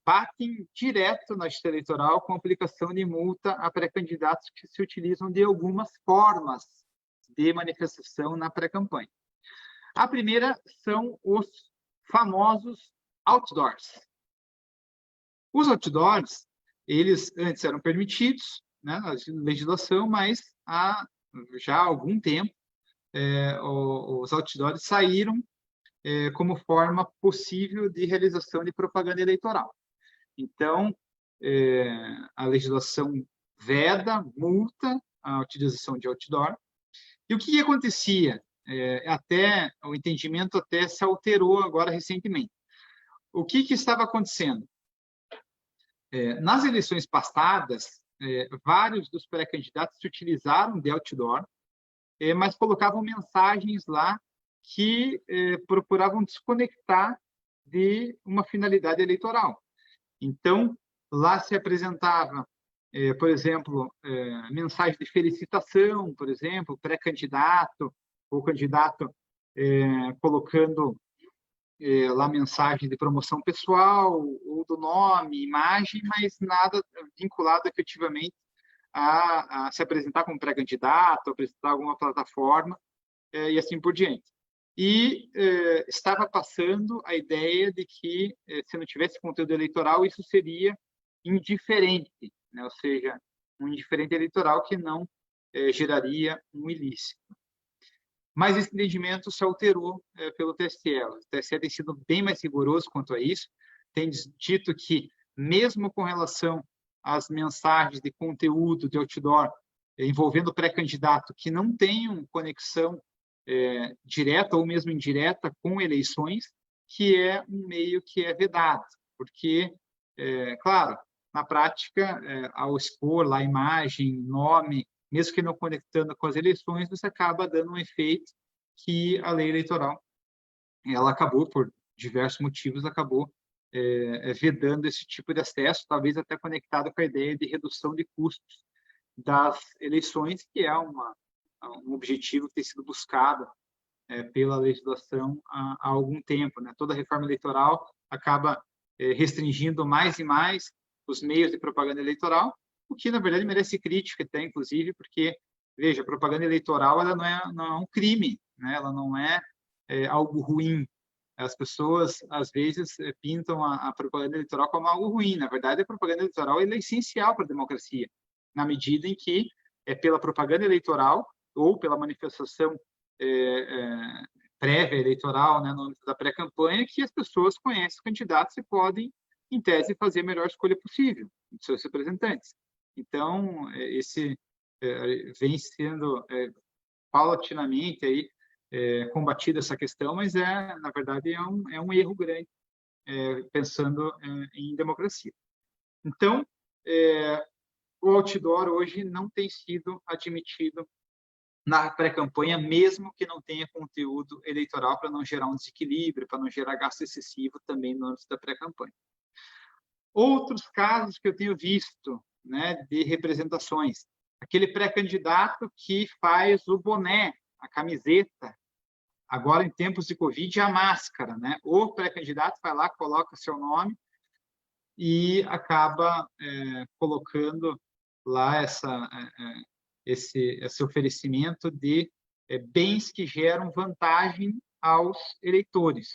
batem direto na justiça eleitoral com aplicação de multa a pré-candidatos que se utilizam de algumas formas de manifestação na pré-campanha. A primeira são os famosos outdoors. Os outdoors, eles antes eram permitidos, né, na legislação, mas há já algum tempo os outdoors saíram como forma possível de realização de propaganda eleitoral. Então, a legislação veda, multa a utilização de outdoor. E o que acontecia? Até o entendimento até se alterou agora recentemente. O que estava acontecendo? Nas eleições passadas, vários dos pré-candidatos se utilizaram de outdoor, mas colocavam mensagens lá que procuravam desconectar de uma finalidade eleitoral. Então, lá se apresentava, por exemplo, mensagem de felicitação, por exemplo, pré-candidato, ou candidato colocando lá mensagem de promoção pessoal, ou do nome, imagem, mas nada vinculado efetivamente a se apresentar como pré-candidato, apresentar alguma plataforma, e assim por diante. E estava passando a ideia de que, se não tivesse conteúdo eleitoral, isso seria indiferente, né? Ou seja, um indiferente eleitoral que não geraria um ilícito. Mas esse entendimento se alterou pelo TSE. O TSE tem sido bem mais rigoroso quanto a isso, tem dito que, mesmo com relação às mensagens de conteúdo de outdoor envolvendo pré-candidato que não tenham conexão direta ou mesmo indireta com eleições, que é um meio que é vedado, porque, claro, na prática, ao expor lá imagem, nome, mesmo que não conectando com as eleições, você acaba dando um efeito que a lei eleitoral, ela acabou, por diversos motivos, acabou vedando esse tipo de acesso, talvez até conectado com a ideia de redução de custos das eleições, que é um objetivo que tem sido buscado pela legislação há algum tempo, né? Toda reforma eleitoral acaba restringindo mais e mais os meios de propaganda eleitoral, o que, na verdade, merece crítica até, inclusive, porque, veja, a propaganda eleitoral ela não é um crime, né? Ela não é algo ruim. As pessoas, às vezes, pintam a propaganda eleitoral como algo ruim. Na verdade, a propaganda eleitoral é essencial para a democracia, na medida em que é pela propaganda eleitoral ou pela manifestação prévia eleitoral, né, no âmbito da pré-campanha, que as pessoas conhecem os candidatos e podem, em tese, fazer a melhor escolha possível dos seus representantes. Então, esse vem sendo paulatinamente aí, combatida essa questão, mas, na verdade, é um erro grande, pensando em democracia. Então, o outdoor hoje não tem sido admitido na pré-campanha, mesmo que não tenha conteúdo eleitoral, para não gerar um desequilíbrio, para não gerar gasto excessivo também no âmbito da pré-campanha. Outros casos que eu tenho visto, né, de representações, aquele pré-candidato que faz o boné, a camiseta, agora em tempos de Covid, a máscara, né? O pré-candidato vai lá, coloca seu nome e acaba colocando lá esse oferecimento de bens que geram vantagem aos eleitores.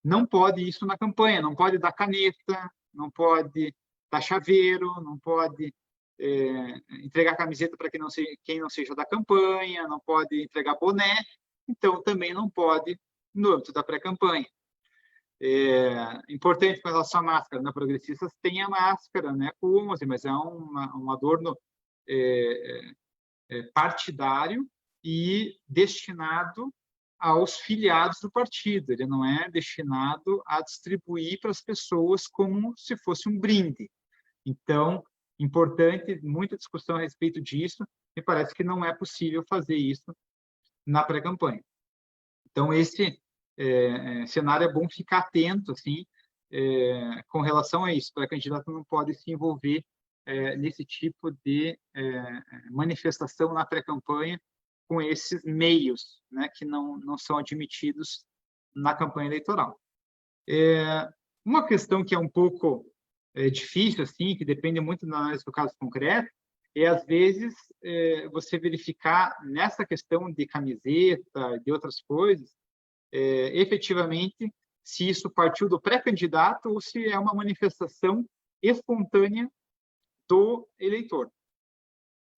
Não pode isso na campanha, não pode dar caneta, não pode dar chaveiro, não pode entregar camiseta para quem não seja da campanha, não pode entregar boné, então também não pode no âmbito da pré-campanha. Importante com relação à máscara, né? Progressistas têm a máscara, né, mas é um adorno partidário e destinado aos filiados do partido. Ele não é destinado a distribuir para as pessoas como se fosse um brinde. Então, importante, muita discussão a respeito disso, me parece que não é possível fazer isso na pré-campanha. Então, esse cenário é bom ficar atento, assim, com relação a isso. O pré-candidato não pode se envolver nesse tipo de manifestação na pré-campanha com esses meios, né, que não são admitidos na campanha eleitoral. Uma questão que é um pouco difícil, assim, que depende muito da análise do caso concreto, às vezes, você verificar nessa questão de camiseta, de outras coisas, efetivamente, se isso partiu do pré-candidato ou se é uma manifestação espontânea do eleitor.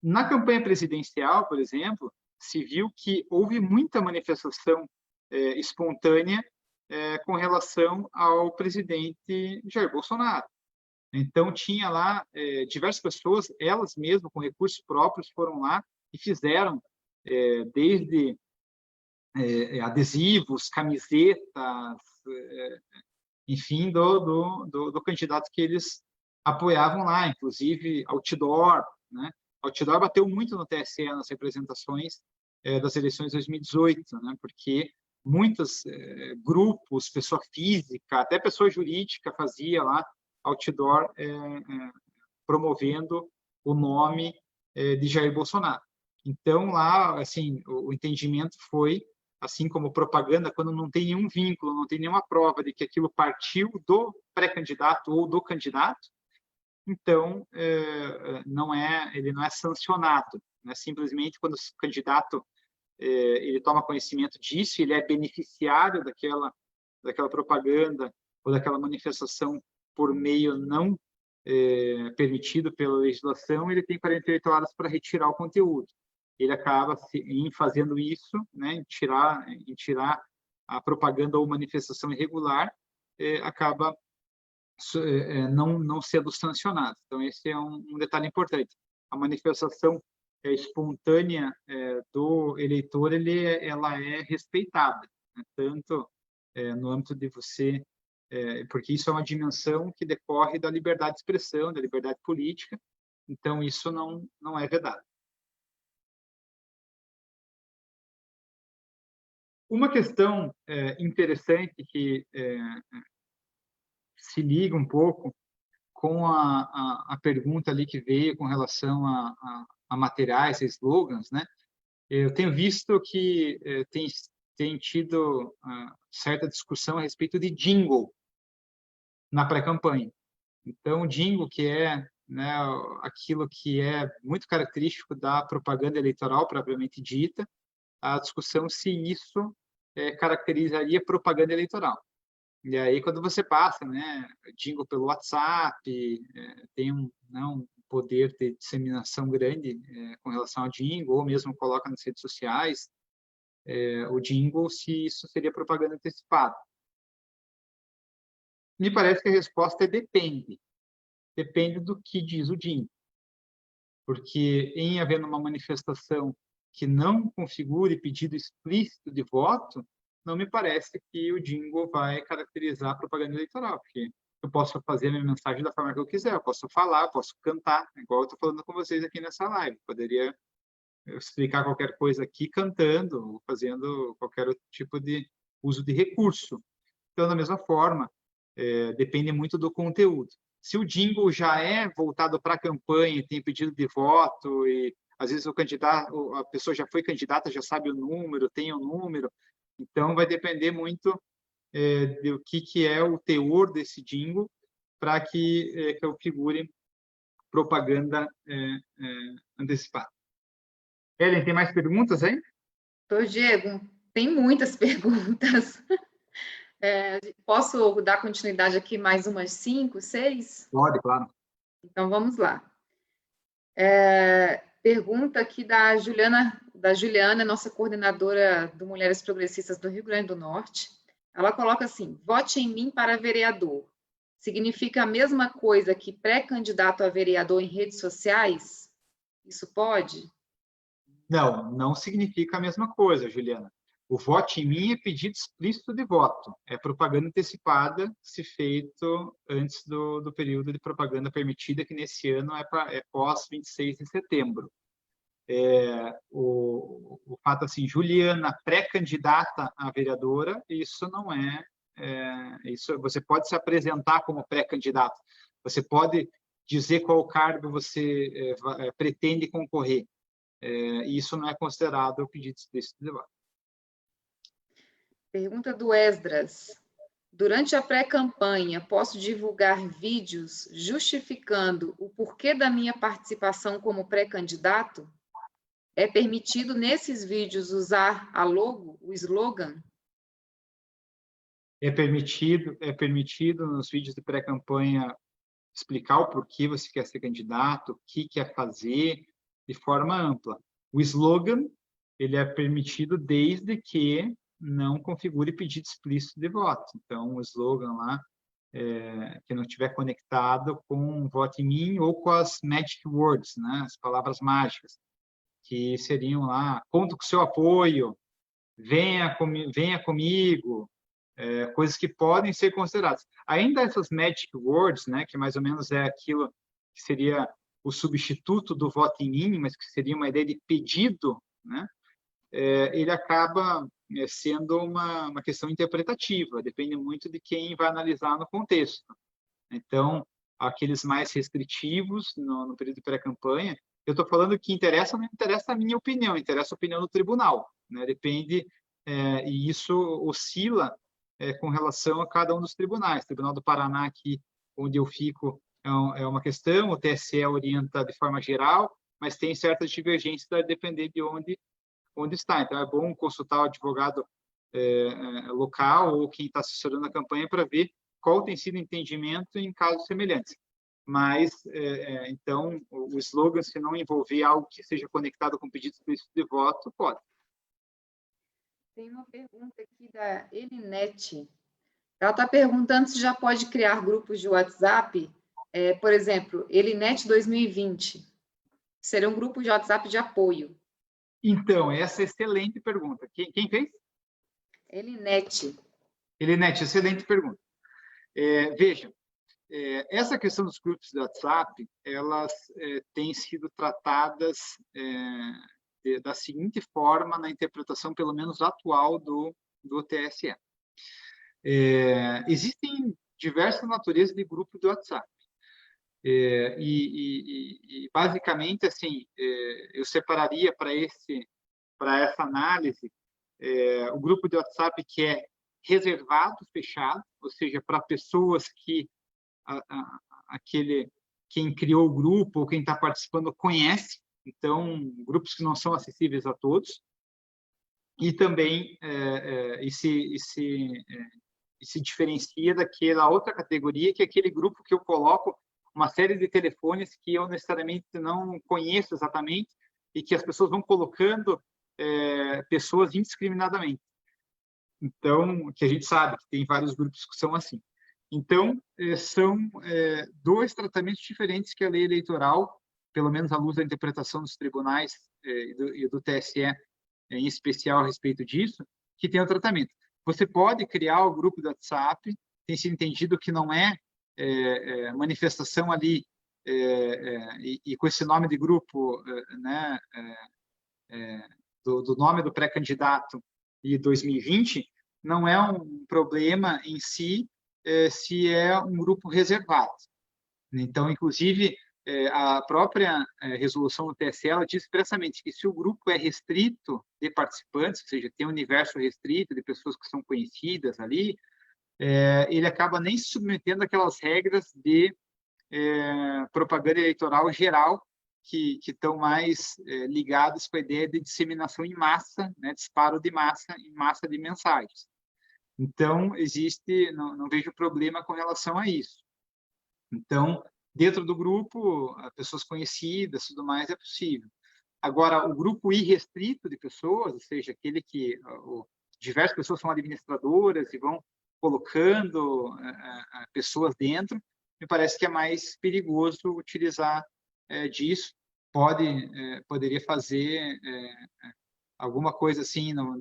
Na campanha presidencial, por exemplo, se viu que houve muita manifestação espontânea com relação ao presidente Jair Bolsonaro. Então, tinha lá diversas pessoas, elas mesmas, com recursos próprios, foram lá e fizeram desde adesivos, camisetas, enfim, do candidato que eles apoiavam lá, inclusive outdoor, né? Outdoor bateu muito no TSE nas representações das eleições de 2018, né? Porque muitos grupos, pessoa física, até pessoa jurídica fazia lá outdoor promovendo o nome de Jair Bolsonaro. Então, lá, assim, o entendimento foi, assim como propaganda, quando não tem nenhum vínculo, não tem nenhuma prova de que aquilo partiu do pré-candidato ou do candidato, então, ele não é sancionado. Né? Simplesmente, quando o candidato ele toma conhecimento disso, ele é beneficiário daquela propaganda ou daquela manifestação por meio não permitido pela legislação, ele tem 48 horas para retirar o conteúdo. Ele acaba, em fazendo isso, né, em tirar a propaganda ou manifestação irregular, acaba não sendo sancionado. Então, esse é um detalhe importante. A manifestação espontânea do eleitor, ela é respeitada, né? Tanto no âmbito de você, porque isso é uma dimensão que decorre da liberdade de expressão, da liberdade política, então isso não é vedado. Uma questão interessante que se liga um pouco com a pergunta ali que veio com relação a materiais, a slogans, né? Eu tenho visto que tem tido certa discussão a respeito de jingle na pré-campanha. Então, o jingle, que é, né, aquilo que é muito característico da propaganda eleitoral propriamente dita, a discussão se isso caracterizaria propaganda eleitoral. E aí, quando você passa, né, jingle pelo WhatsApp, tem um poder de disseminação grande com relação ao jingle, ou mesmo coloca nas redes sociais o jingle, se isso seria propaganda antecipada. Me parece que a resposta é depende. Depende do que diz o jingle. Porque, em havendo uma manifestação que não configure pedido explícito de voto, não me parece que o jingle vai caracterizar a propaganda eleitoral, porque eu posso fazer a minha mensagem da forma que eu quiser, eu posso falar, eu posso cantar, igual eu estou falando com vocês aqui nessa live. Poderia explicar qualquer coisa aqui cantando, fazendo qualquer outro tipo de uso de recurso. Então, da mesma forma, depende muito do conteúdo. Se o jingle já é voltado para a campanha, tem pedido de voto, e às vezes a pessoa já foi candidata, já sabe o número, tem o número, então vai depender muito do que é o teor desse jingle para que configure propaganda antecipada. Ellen, tem mais perguntas aí? Diego, tem muitas perguntas. Posso dar continuidade aqui mais umas 5, 6? Pode, claro. Então, vamos lá. Pergunta aqui da Juliana, nossa coordenadora do Mulheres Progressistas do Rio Grande do Norte. Ela coloca assim: vote em mim para vereador. Significa a mesma coisa que pré-candidato a vereador em redes sociais? Isso pode? Não significa a mesma coisa, Juliana. O vote em mim é pedido explícito de voto. É propaganda antecipada, se feito antes do período de propaganda permitida, que nesse ano é pós 26 de setembro. O fato assim, Juliana, pré-candidata a vereadora, isso não isso. Você pode se apresentar como pré-candidato. Você pode dizer qual cargo você pretende concorrer. e isso não é considerado pedido explícito de voto. Pergunta do Esdras. Durante a pré-campanha, posso divulgar vídeos justificando o porquê da minha participação como pré-candidato? É permitido nesses vídeos usar a logo, o slogan? É permitido nos vídeos de pré-campanha explicar o porquê você quer ser candidato, o que quer fazer, de forma ampla. O slogan, ele é permitido desde que não configure pedido explícito de voto. Então, o slogan lá, que não estiver conectado com voto em mim ou com as magic words, né, as palavras mágicas, que seriam lá, conto com o seu apoio, venha comigo, coisas que podem ser consideradas. Ainda essas magic words, né, que mais ou menos é aquilo que seria o substituto do voto em mim, mas que seria uma ideia de pedido, né, ele acaba sendo uma questão interpretativa, depende muito de quem vai analisar no contexto. Então, aqueles mais restritivos no período de pré-campanha, eu estou falando que interessa, não interessa a minha opinião, interessa a opinião do tribunal, né? Depende, e isso oscila com relação a cada um dos tribunais. O Tribunal do Paraná, aqui onde eu fico, é uma questão, o TSE orienta de forma geral, mas tem certas divergências a depender de onde está. Então, é bom consultar o advogado local ou quem está assessorando a campanha para ver qual tem sido o entendimento em casos semelhantes. Mas, então, o slogan, se não envolver algo que seja conectado com pedido explícito de voto, pode. Tem uma pergunta aqui da Elinete. Ela está perguntando se já pode criar grupos de WhatsApp, por exemplo, Elinete 2020. Seria um grupo de WhatsApp de apoio. Então, essa é excelente pergunta. Quem fez? Elinete. Elinete, excelente pergunta. Veja, essa questão dos grupos de WhatsApp, elas têm sido tratadas da seguinte forma na interpretação, pelo menos atual, do TSE. Existem diversas naturezas de grupo de WhatsApp. E basicamente, assim, eu separaria para essa análise o grupo de WhatsApp que é reservado, fechado, ou seja, para pessoas que quem criou o grupo ou quem está participando conhece, então, grupos que não são acessíveis a todos, e também se diferencia daquela outra categoria, que é aquele grupo que eu coloco uma série de telefones que eu necessariamente não conheço exatamente e que as pessoas vão colocando pessoas indiscriminadamente. Então, que a gente sabe que tem vários grupos que são assim. Então, são dois tratamentos diferentes que a lei eleitoral, pelo menos à luz da interpretação dos tribunais e do TSE, em especial a respeito disso, que tem o tratamento. Você pode criar o grupo do WhatsApp, tem sido entendido que não é manifestação ali, e com esse nome de grupo, né, do nome do pré-candidato e 2020, não é um problema em si, se é um grupo reservado. Então, inclusive, a própria resolução do TSE ela diz expressamente que se o grupo é restrito de participantes, ou seja, tem um universo restrito de pessoas que são conhecidas ali, ele acaba nem se submetendo àquelas regras de propaganda eleitoral geral que estão mais ligadas com a ideia de disseminação em massa, né, disparo de massa em massa de mensagens. Então, não vejo problema com relação a isso. Então, dentro do grupo, pessoas conhecidas, tudo mais, é possível. Agora, o grupo irrestrito de pessoas, ou seja, aquele que diversas pessoas são administradoras e vão colocando pessoas dentro, me parece que é mais perigoso utilizar disso. Poderia fazer alguma coisa assim no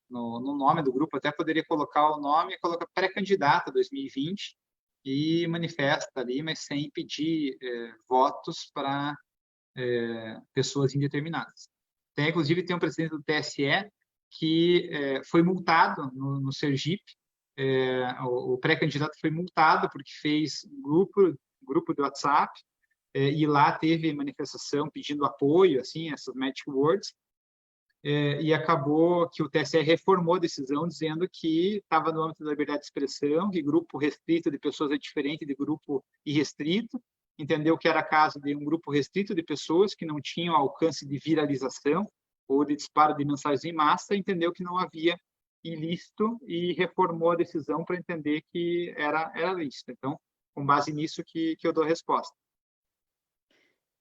nome do grupo, até poderia colocar o nome, colocar pré-candidata 2020 e manifesta ali, mas sem pedir votos para pessoas indeterminadas. Inclusive, tem um presidente do TSE que foi multado no Sergipe, o pré-candidato foi multado porque fez um grupo do WhatsApp e lá teve manifestação pedindo apoio, assim, essas magic words, e acabou que o TSE reformou a decisão dizendo que estava no âmbito da liberdade de expressão, que grupo restrito de pessoas é diferente de grupo irrestrito, entendeu que era caso de um grupo restrito de pessoas que não tinham alcance de viralização ou de disparo de mensagens em massa, entendeu que não havia ilícito e reformou a decisão para entender que era lícito. Então, com base nisso que eu dou a resposta.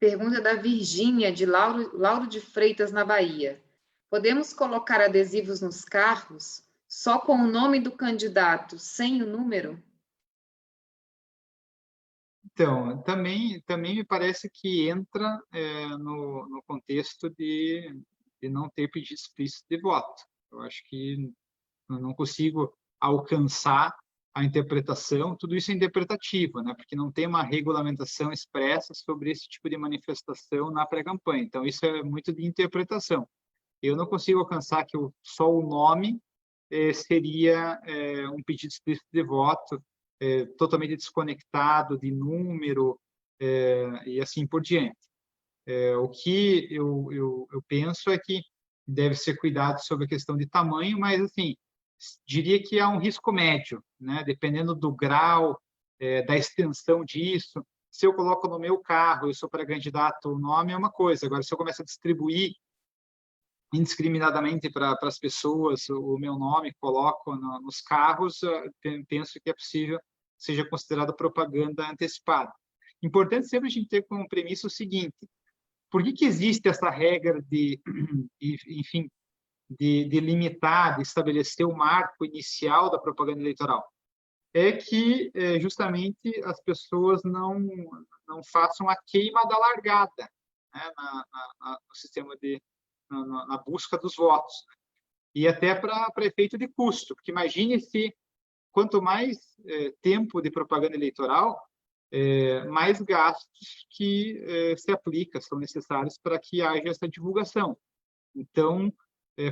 Pergunta da Virgínia, de Lauro de Freitas, na Bahia. Podemos colocar adesivos nos carros só com o nome do candidato, sem o número? Então, também me parece que entra no contexto de não ter pedido explícito de voto. Eu acho que eu não consigo alcançar a interpretação, tudo isso é interpretativo, né? Porque não tem uma regulamentação expressa sobre esse tipo de manifestação na pré-campanha. Então, isso é muito de interpretação. Eu não consigo alcançar que só o nome seria um pedido explícito de voto, totalmente desconectado de número e assim por diante. O que eu penso é que deve ser cuidado sobre a questão de tamanho, mas assim, diria que há um risco médio, né? Dependendo do grau, da extensão disso. Se eu coloco no meu carro, eu sou pré-candidato, o nome é uma coisa. Agora, se eu começo a distribuir indiscriminadamente para as pessoas o meu nome, coloco nos carros, penso que é possível seja considerado propaganda antecipada. Importante sempre a gente ter como premissa o seguinte: por que existe essa regra de, enfim, de limitar, de estabelecer o marco inicial da propaganda eleitoral? É que justamente as pessoas não façam a queima da largada, né, no sistema na busca dos votos. E até para efeito de custo, porque imagine se quanto mais tempo de propaganda eleitoral, mais gastos que se aplicam, são necessários para que haja essa divulgação. Então,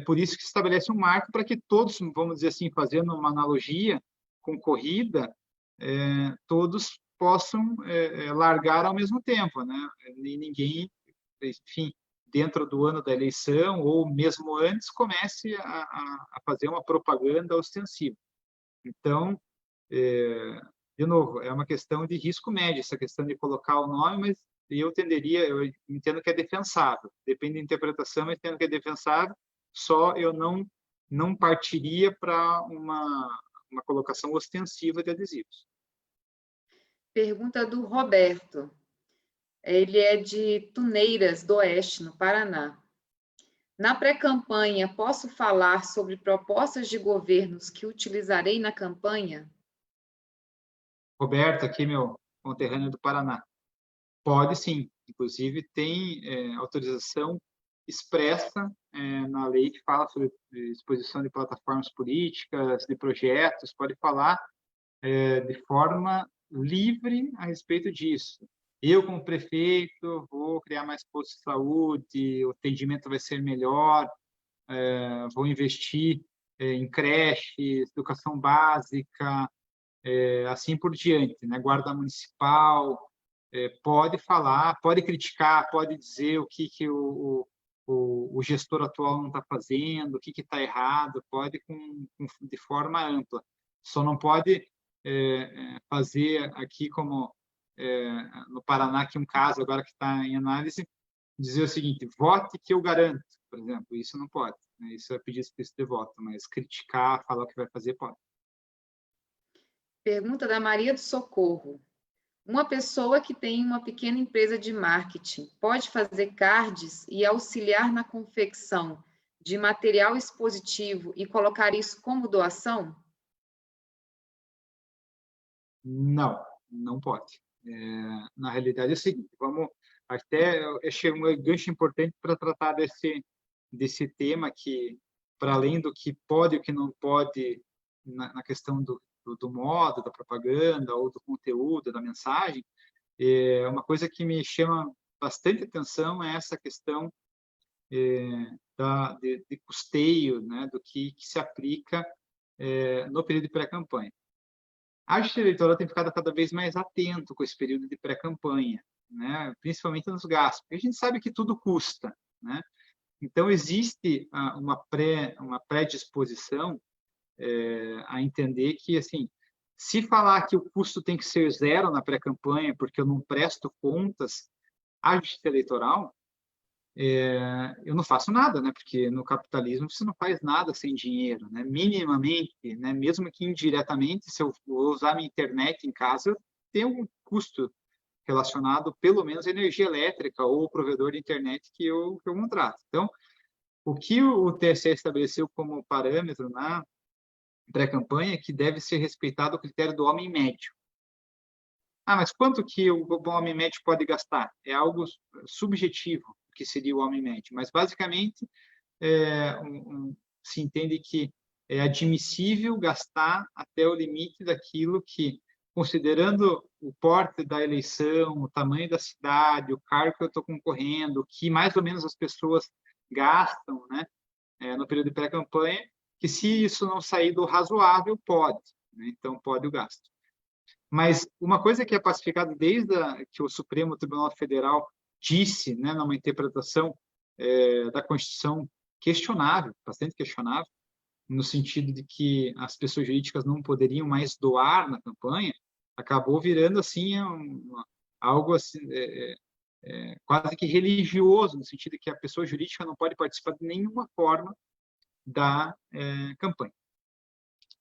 por isso que se estabelece um marco para que todos, vamos dizer assim, fazendo uma analogia com corrida, todos possam largar ao mesmo tempo, né? E ninguém, enfim, dentro do ano da eleição ou mesmo antes, comece a fazer uma propaganda ostensiva. Então, de novo, é uma questão de risco médio, essa questão de colocar o nome, mas eu entendo que é defensável. Depende da interpretação, eu entendo que é defensável, só eu não partiria para uma colocação ostensiva de adesivos. Pergunta do Roberto. Ele é de Tuneiras do Oeste, no Paraná. Na pré-campanha, posso falar sobre propostas de governos que utilizarei na campanha? Roberto, aqui meu conterrâneo do Paraná. Pode sim, inclusive tem autorização expressa na lei que fala sobre exposição de plataformas políticas, de projetos, pode falar de forma livre a respeito disso. Eu, como prefeito, vou criar mais postos de saúde, o atendimento vai ser melhor, vou investir em creches, educação básica, assim por diante, né? Guarda municipal, pode falar, pode criticar, pode dizer o que o gestor atual não está fazendo, o que está errado, pode de forma ampla. Só não pode fazer aqui como no Paraná, que um caso agora que está em análise, dizer o seguinte: vote que eu garanto, por exemplo. Isso não pode, né? Isso é pedir explícito de voto, mas criticar, falar o que vai fazer, pode. Pergunta da Maria do Socorro. Uma pessoa que tem uma pequena empresa de marketing pode fazer cards e auxiliar na confecção de material expositivo e colocar isso como doação? Não, não pode. Na realidade é o seguinte, até achei um gancho importante para tratar desse tema que, para além do que pode e o que não pode na questão do modo, da propaganda ou do conteúdo, da mensagem, uma coisa que me chama bastante atenção é essa questão de custeio, né, do que se aplica no período de pré-campanha. A Justiça Eleitoral tem ficado cada vez mais atento com esse período de pré-campanha. né? Principalmente nos gastos, porque a gente sabe que tudo custa, né? Então, existe uma predisposição a entender que, assim, se falar que o custo tem que ser zero na pré-campanha, porque eu não presto contas à Justiça Eleitoral, eu não faço nada, né? Porque no capitalismo você não faz nada sem dinheiro, né? Minimamente, né? Mesmo que indiretamente, se eu vou usar minha internet em casa, tem um custo relacionado, pelo menos, à energia elétrica ou o provedor de internet que eu contrato. Então, o que o TSE estabeleceu como parâmetro na pré-campanha é que deve ser respeitado o critério do homem médio. Mas quanto que o homem médio pode gastar? É algo subjetivo, que seria o homem médio. Mas, basicamente, se entende que é admissível gastar até o limite daquilo que, considerando o porte da eleição, o tamanho da cidade, o cargo que eu estou concorrendo, o que mais ou menos as pessoas gastam, né, no período de pré-campanha, que se isso não sair do razoável, pode. Né? Então, pode o gasto. Mas uma coisa que é pacificada desde que o Supremo Tribunal Federal disse, né, numa interpretação da Constituição questionável, bastante questionável, no sentido de que as pessoas jurídicas não poderiam mais doar na campanha, acabou virando assim algo assim, quase que religioso, no sentido de que a pessoa jurídica não pode participar de nenhuma forma da campanha.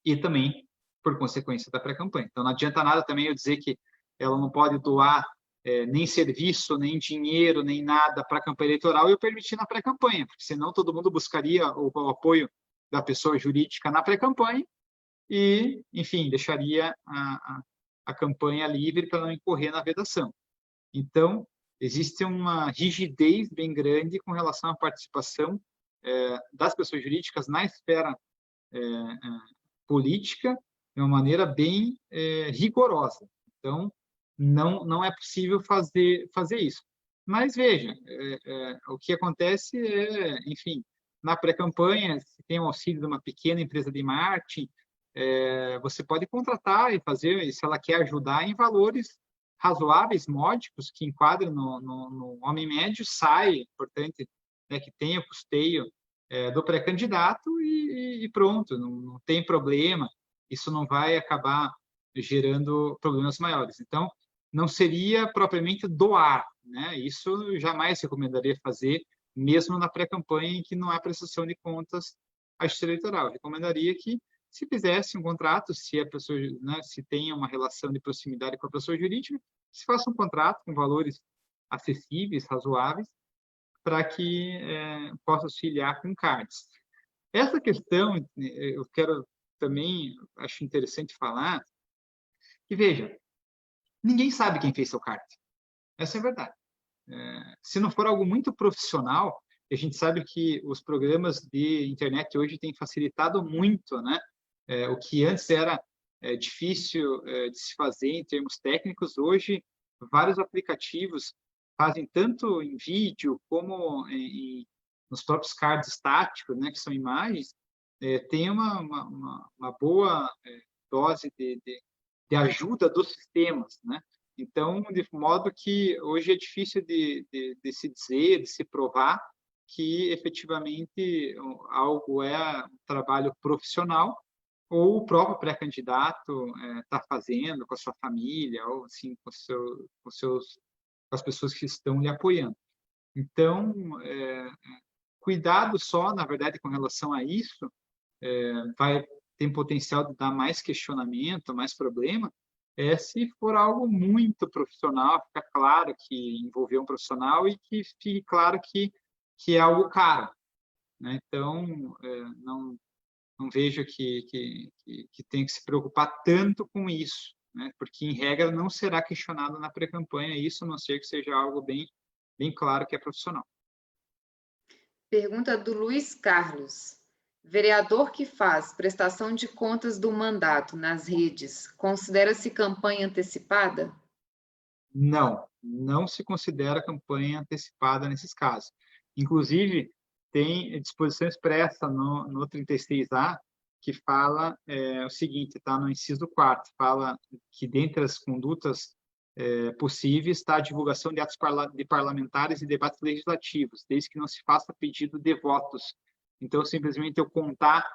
E também por consequência da pré-campanha. Então, não adianta nada também eu dizer que ela não pode doar nem serviço, nem dinheiro, nem nada para a campanha eleitoral e eu permitir na pré-campanha, porque senão todo mundo buscaria o apoio da pessoa jurídica na pré-campanha e, enfim, deixaria a campanha livre para não incorrer na vedação. Então, existe uma rigidez bem grande com relação à participação das pessoas jurídicas na esfera política de uma maneira bem rigorosa. Então, não é possível fazer isso. Mas, veja, o que acontece enfim, na pré-campanha, se tem o auxílio de uma pequena empresa de marketing, você pode contratar e fazer, se ela quer ajudar, em valores razoáveis, módicos, que enquadram no homem médio, sai, importante, né, que tenha o custeio do pré-candidato e pronto, não tem problema, isso não vai acabar gerando problemas maiores. Então, não seria propriamente doar, né? Isso eu jamais recomendaria fazer, mesmo na pré-campanha em que não há prestação de contas à Justiça Eleitoral. Eu recomendaria que se fizesse um contrato, se a pessoa, né, se tenha uma relação de proximidade com a pessoa jurídica, se faça um contrato com valores acessíveis, razoáveis, para que possa auxiliar com cards. Essa questão, eu quero também, acho interessante falar, que, veja, ninguém sabe quem fez seu card. Essa é a verdade. Se não for algo muito profissional, a gente sabe que os programas de internet hoje têm facilitado muito, né? O que antes era difícil de se fazer em termos técnicos, hoje vários aplicativos fazem tanto em vídeo como nos próprios cards estáticos, né, que são imagens, tem uma boa dose de ajuda dos sistemas, né? Então, de modo que hoje é difícil de se dizer, de se provar que efetivamente algo é um trabalho profissional ou o próprio pré-candidato está fazendo com a sua família ou assim com as pessoas que estão lhe apoiando. Então, cuidado só, na verdade, com relação a isso, tem potencial de dar mais questionamento, mais problema, se for algo muito profissional, fica claro que envolveu um profissional e que fique claro que é algo caro. Né? Então, não vejo que tem que se preocupar tanto com isso, né? Porque, em regra, não será questionado na pré-campanha isso, a não ser que seja algo bem claro que é profissional. Pergunta do Luiz Carlos. Vereador que faz prestação de contas do mandato nas redes, considera-se campanha antecipada? Não se considera campanha antecipada nesses casos. Inclusive, tem disposição expressa no 36A que fala o seguinte, está no inciso 4º, fala que dentre as condutas possíveis a divulgação de atos de parlamentares e debates legislativos, desde que não se faça pedido de votos. Então, simplesmente eu contar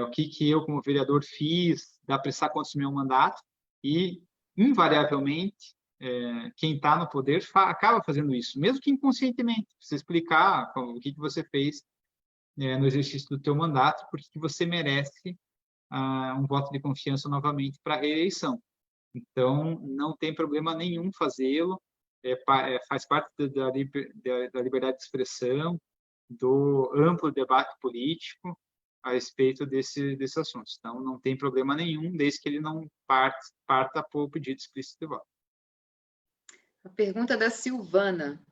o que eu, como vereador, fiz, da prestar contas do meu mandato, e, invariavelmente, quem está no poder acaba fazendo isso, mesmo que inconscientemente. Você explicar o que você fez no exercício do teu mandato, porque você merece um voto de confiança novamente para a reeleição. Então, não tem problema nenhum fazê-lo, faz parte da liberdade de expressão, do amplo debate político a respeito desses assuntos. Então, não tem problema nenhum, desde que ele não parta por pedido explícito de voto. A pergunta da Silvana.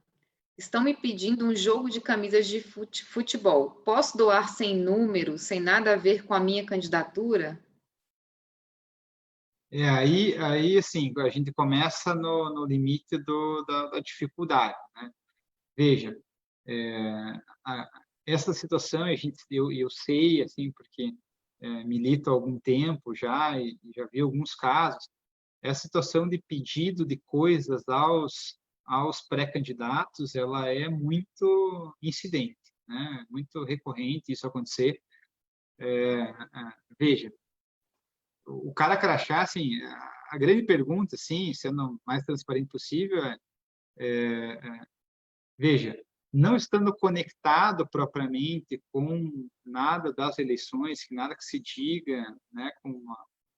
Estão me pedindo um jogo de camisas de futebol. Posso doar sem número, sem nada a ver com a minha candidatura? Aí, assim, a gente começa no limite da dificuldade, né? Veja, essa situação, eu sei, assim, porque milito há algum tempo já, e já vi alguns casos, essa situação de pedido de coisas aos pré-candidatos, ela é muito incidente, né? Muito recorrente isso acontecer. Veja, o cara crachá, assim, a grande pergunta, assim, sendo o mais transparente possível, veja, não estando conectado propriamente com nada das eleições, nada que se diga, né, com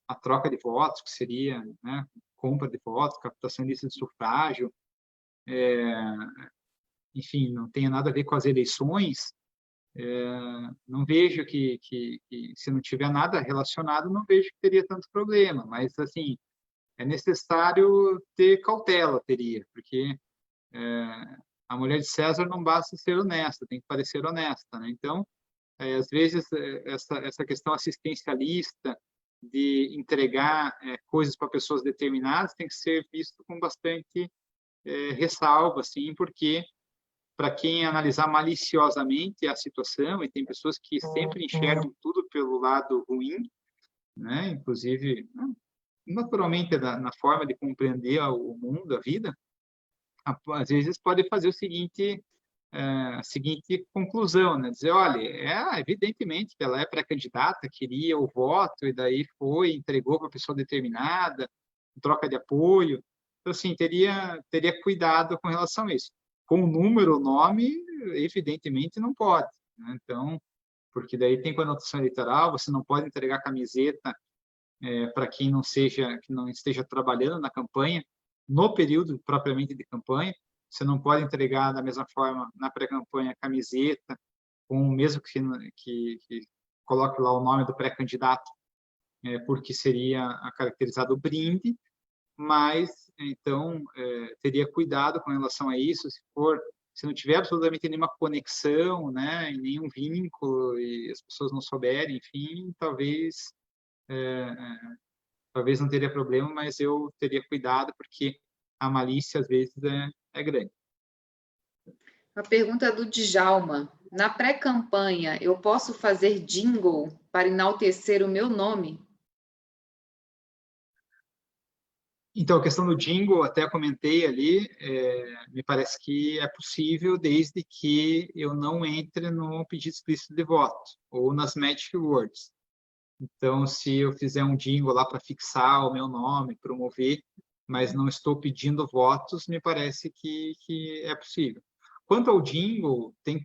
a troca de votos, que seria, né, compra de votos, captação de lista de sufrágio, enfim, não tenha nada a ver com as eleições, não vejo que se não tiver nada relacionado, não vejo que teria tanto problema, mas, assim, é necessário ter cautela, porque a mulher de César não basta ser honesta, tem que parecer honesta, né? Então, às vezes, essa questão assistencialista de entregar coisas para pessoas determinadas tem que ser visto com bastante ressalva, assim, porque para quem analisar maliciosamente a situação, e tem pessoas que sempre enxergam tudo pelo lado ruim, né? Inclusive, naturalmente, na forma de compreender o mundo, a vida, às vezes pode fazer a seguinte conclusão, né? Dizer, olha, evidentemente que ela é pré-candidata, queria o voto, e daí entregou para a pessoa determinada, troca de apoio. Então, assim, teria cuidado com relação a isso. Com o número, o nome, evidentemente não pode, né? Então, porque daí tem conotação eleitoral, você não pode entregar camiseta para quem não esteja trabalhando na campanha, no período propriamente de campanha. Você não pode entregar da mesma forma na pré-campanha camiseta, mesmo que coloque lá o nome do pré-candidato, porque seria caracterizado o brinde, mas, então, teria cuidado com relação a isso, se não tiver absolutamente nenhuma conexão, né, e nenhum vínculo, e as pessoas não souberem, enfim, talvez não teria problema, mas eu teria cuidado, porque a malícia, às vezes, é grande. A pergunta do Djalma. Na pré-campanha, eu posso fazer jingle para enaltecer o meu nome? Então, a questão do jingle, até comentei ali, me parece que é possível, desde que eu não entre no pedido explícito de voto, ou nas magic words. Então, se eu fizer um jingle lá para fixar o meu nome, promover, mas não estou pedindo votos, me parece que é possível. Quanto ao jingle, tem que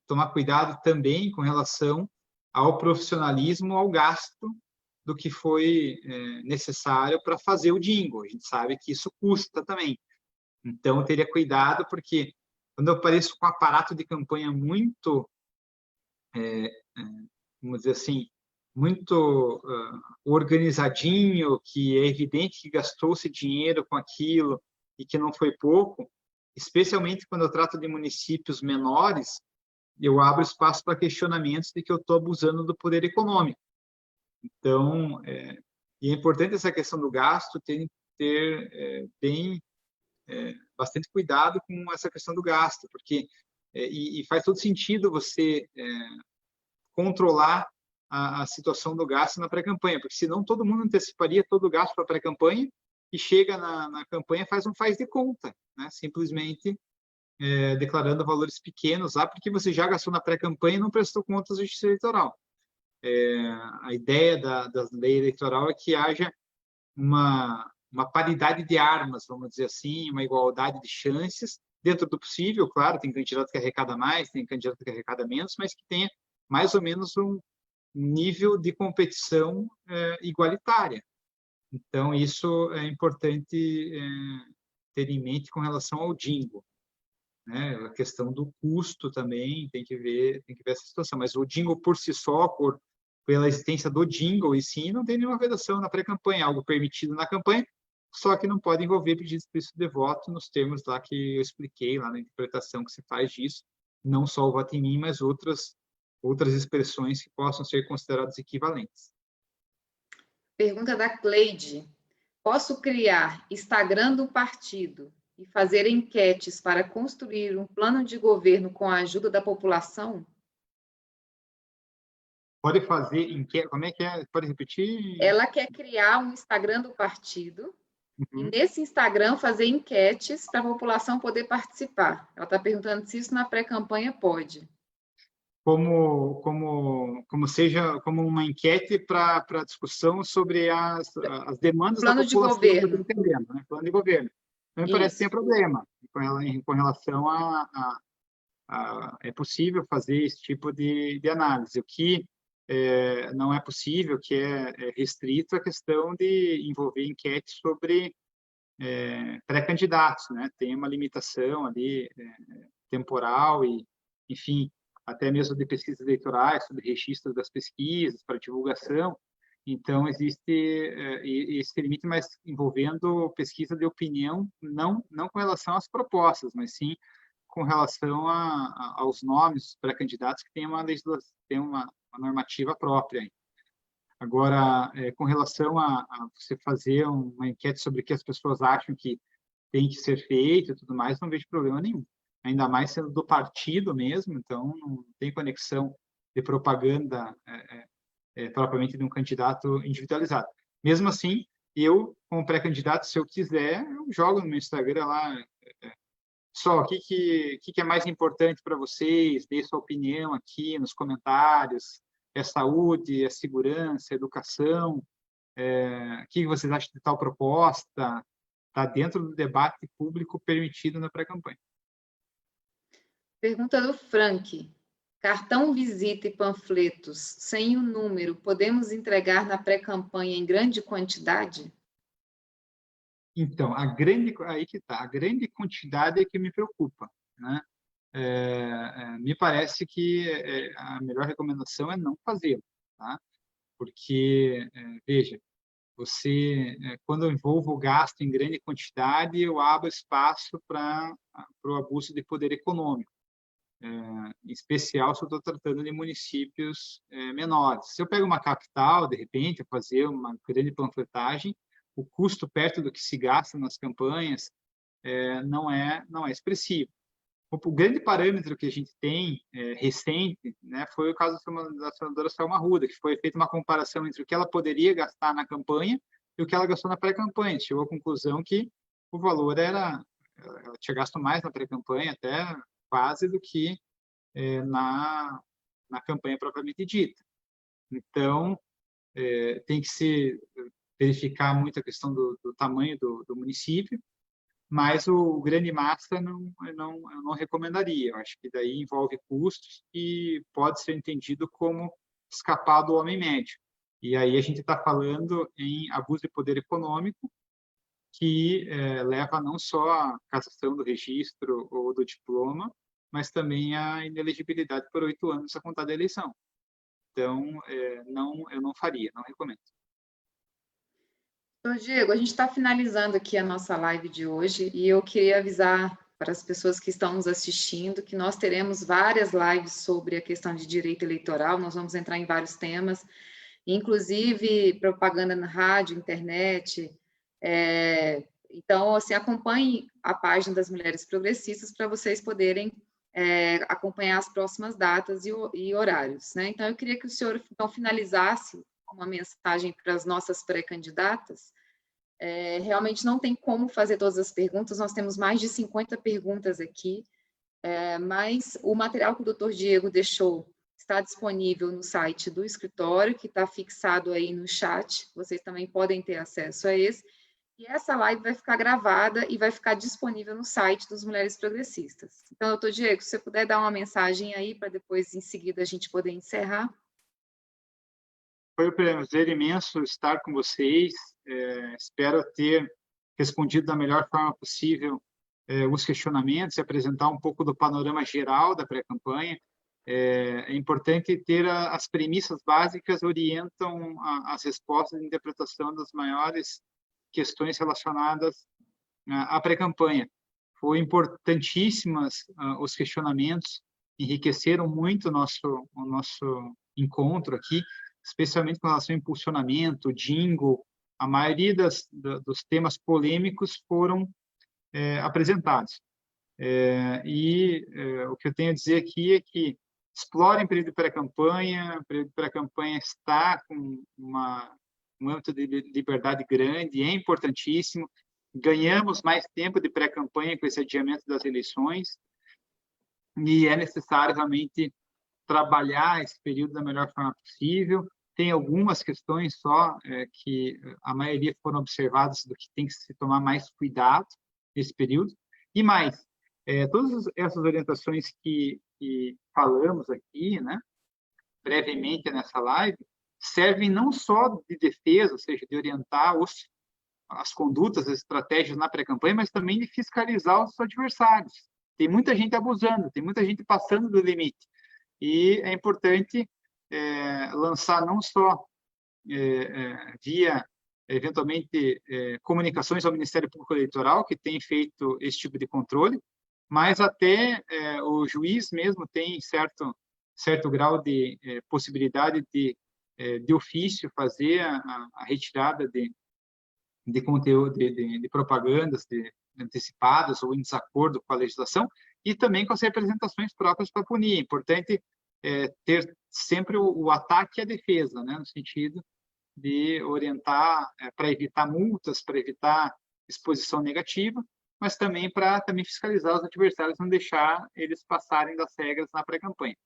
tomar cuidado também com relação ao profissionalismo, ao gasto do que foi necessário para fazer o jingle. A gente sabe que isso custa também. Então, teria cuidado, porque quando eu apareço com um aparato de campanha muito, vamos dizer assim, muito organizadinho, que é evidente que gastou-se dinheiro com aquilo e que não foi pouco, especialmente quando eu trato de municípios menores, eu abro espaço para questionamentos de que eu estou abusando do poder econômico. Então, e é importante essa questão do gasto, ter bastante cuidado com essa questão do gasto, porque e faz todo sentido você controlar a situação do gasto na pré-campanha, porque senão todo mundo anteciparia todo o gasto para a pré-campanha e chega na campanha, faz um faz de conta, né? Simplesmente declarando valores pequenos lá, porque você já gastou na pré-campanha e não prestou contas à Justiça Eleitoral. A ideia da lei eleitoral é que haja uma paridade de armas, vamos dizer assim, uma igualdade de chances, dentro do possível, claro, tem candidato que arrecada mais, tem candidato que arrecada menos, mas que tenha mais ou menos um nível de competição igualitária. Então, isso é importante ter em mente com relação ao jingle, né? A questão do custo também tem que ver essa situação. Mas o jingle por si só, pela existência do jingle e sim, não tem nenhuma vedação na pré-campanha, algo permitido na campanha, só que não pode envolver pedido explícito de voto nos termos lá que eu expliquei, lá na interpretação que se faz disso, não só o voto em mim, mas outras expressões que possam ser consideradas equivalentes. Pergunta da Cleide. Posso criar Instagram do partido e fazer enquetes para construir um plano de governo com a ajuda da população? Pode fazer enquete, como é que é? Pode repetir? Ela quer criar um Instagram do partido e nesse Instagram fazer enquetes para a população poder participar. Ela está perguntando se isso na pré-campanha pode. Como uma enquete para discussão sobre as demandas da população. Plano de governo. Né? Plano de governo. Não me parece que tem problema com relação é possível fazer esse tipo de análise. O que não é possível, que é restrito, a questão de envolver enquete sobre pré-candidatos, né? Tem uma limitação ali temporal e, enfim, até mesmo de pesquisas eleitorais, sobre registro das pesquisas, para divulgação. Então, existe esse limite, mas envolvendo pesquisa de opinião, não com relação às propostas, mas sim com relação aos nomes dos pré-candidatos que têm uma normativa própria. Agora, com relação a você fazer uma enquete sobre o que as pessoas acham que tem que ser feito e tudo mais, não vejo problema nenhum. Ainda mais sendo do partido mesmo, então não tem conexão de propaganda propriamente de um candidato individualizado. Mesmo assim, eu, como pré-candidato, se eu quiser, eu jogo no meu Instagram lá, o que é mais importante para vocês, dê sua opinião aqui nos comentários, é saúde, é segurança, é educação, o que vocês acham de tal proposta, está dentro do debate público permitido na pré-campanha. Pergunta do Frank. Cartão visita e panfletos sem o número, podemos entregar na pré-campanha em grande quantidade? Então, aí que está, a grande quantidade é que me preocupa, né? Me parece que a melhor recomendação é não fazê-lo, tá? Porque, veja, quando eu envolvo o gasto em grande quantidade, eu abro espaço para o abuso de poder econômico. Em especial se eu estou tratando de municípios menores. Se eu pego uma capital, de repente, fazer uma grande panfletagem, o custo perto do que se gasta nas campanhas não é expressivo. O grande parâmetro que a gente tem recente, né, foi o caso da senadora Selma Arruda, que foi feita uma comparação entre o que ela poderia gastar na campanha e o que ela gastou na pré-campanha. Chegou à conclusão que o valor ela tinha gasto mais na pré-campanha, até quase do que na campanha propriamente dita. Então, tem que se verificar muito a questão do tamanho do município, mas o grande massa eu não recomendaria. Eu acho que daí envolve custos e pode ser entendido como escapar do homem médio. E aí a gente está falando em abuso de poder econômico, que leva não só à cassação do registro ou do diploma, mas também a inelegibilidade por 8 anos a contar da eleição. Então, eu não faria, não recomendo. Diego, a gente está finalizando aqui a nossa live de hoje e eu queria avisar para as pessoas que estão nos assistindo que nós teremos várias lives sobre a questão de direito eleitoral, nós vamos entrar em vários temas, inclusive propaganda na rádio, internet. Então, assim, acompanhe a página das Mulheres Progressistas para vocês poderem acompanhar as próximas datas e horários, né? Então, eu queria que o senhor então finalizasse uma mensagem para as nossas pré-candidatas, Realmente não tem como fazer todas as perguntas, nós temos mais de 50 perguntas aqui, mas o material que o Dr. Diego deixou está disponível no site do escritório, que está fixado aí no chat, vocês também podem ter acesso a esse, e essa live vai ficar gravada e vai ficar disponível no site dos Mulheres Progressistas. Então, doutor Diego, se você puder dar uma mensagem aí, para depois, em seguida, a gente poder encerrar. Foi um prazer imenso estar com vocês, espero ter respondido da melhor forma possível os questionamentos e apresentar um pouco do panorama geral da pré-campanha. É importante ter as premissas básicas orientam as respostas de interpretação das maiores questões relacionadas à pré-campanha. Foi importantíssimas os questionamentos, enriqueceram muito o nosso encontro aqui, especialmente com relação ao impulsionamento, jingle. A maioria dos temas polêmicos foram apresentados. O que eu tenho a dizer aqui é que explorem o período de pré-campanha, o período de pré-campanha está com um âmbito de liberdade grande, é importantíssimo. Ganhamos mais tempo de pré-campanha com esse adiamento das eleições e é necessário realmente trabalhar esse período da melhor forma possível. Tem algumas questões só que a maioria foram observadas do que tem que se tomar mais cuidado nesse período. E mais, todas essas orientações que falamos aqui, né, brevemente nessa live, servem não só de defesa, ou seja, de orientar as condutas, as estratégias na pré-campanha, mas também de fiscalizar os adversários. Tem muita gente abusando, tem muita gente passando do limite. E é importante lançar não só via, eventualmente, comunicações ao Ministério Público Eleitoral, que tem feito esse tipo de controle, mas até o juiz mesmo tem certo grau de possibilidade de ofício fazer a retirada de conteúdo, de propagandas antecipadas ou em desacordo com a legislação, e também com as representações próprias para punir. É importante ter sempre o ataque e a defesa, né, no sentido de orientar para evitar multas, para evitar exposição negativa, mas também para fiscalizar os adversários, não deixar eles passarem das regras na pré-campanha.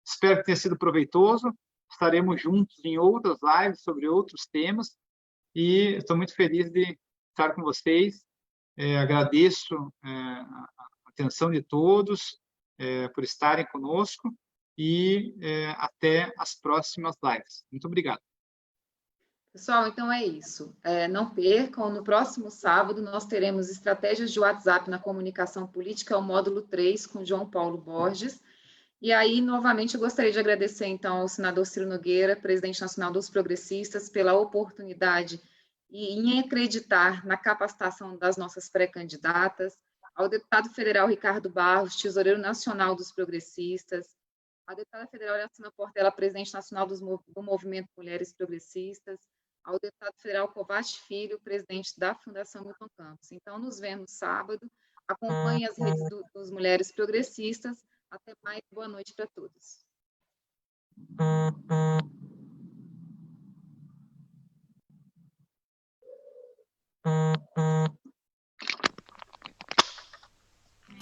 Espero que tenha sido proveitoso. Estaremos juntos em outras lives sobre outros temas e estou muito feliz de estar com vocês. Agradeço a atenção de todos por estarem conosco e até as próximas lives. Muito obrigado. Pessoal, então é isso. Não percam, no próximo sábado nós teremos estratégias de WhatsApp na comunicação política, o módulo 3, com João Paulo Borges. E aí, novamente, eu gostaria de agradecer, então, ao senador Ciro Nogueira, presidente nacional dos progressistas, pela oportunidade e em acreditar na capacitação das nossas pré-candidatas, ao deputado federal Ricardo Barros, tesoureiro nacional dos progressistas, à deputada federal Alessandra Portela, presidente nacional do Movimento Mulheres Progressistas, ao deputado federal Kovács Filho, presidente da Fundação Milton Campos. Então, nos vemos sábado. Acompanhe as redes dos Mulheres Progressistas. Até mais. Boa noite para todos.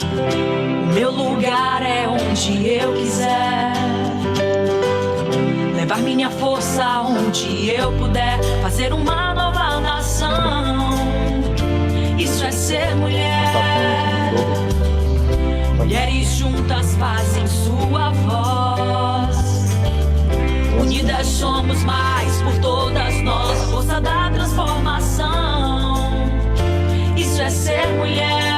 O meu lugar é onde eu quiser, levar minha força onde eu puder, fazer uma nova nação. Isso é ser mulher. Mulheres juntas fazem sua voz. Unidas somos mais por todas nós, força da transformação. Isso é ser mulher.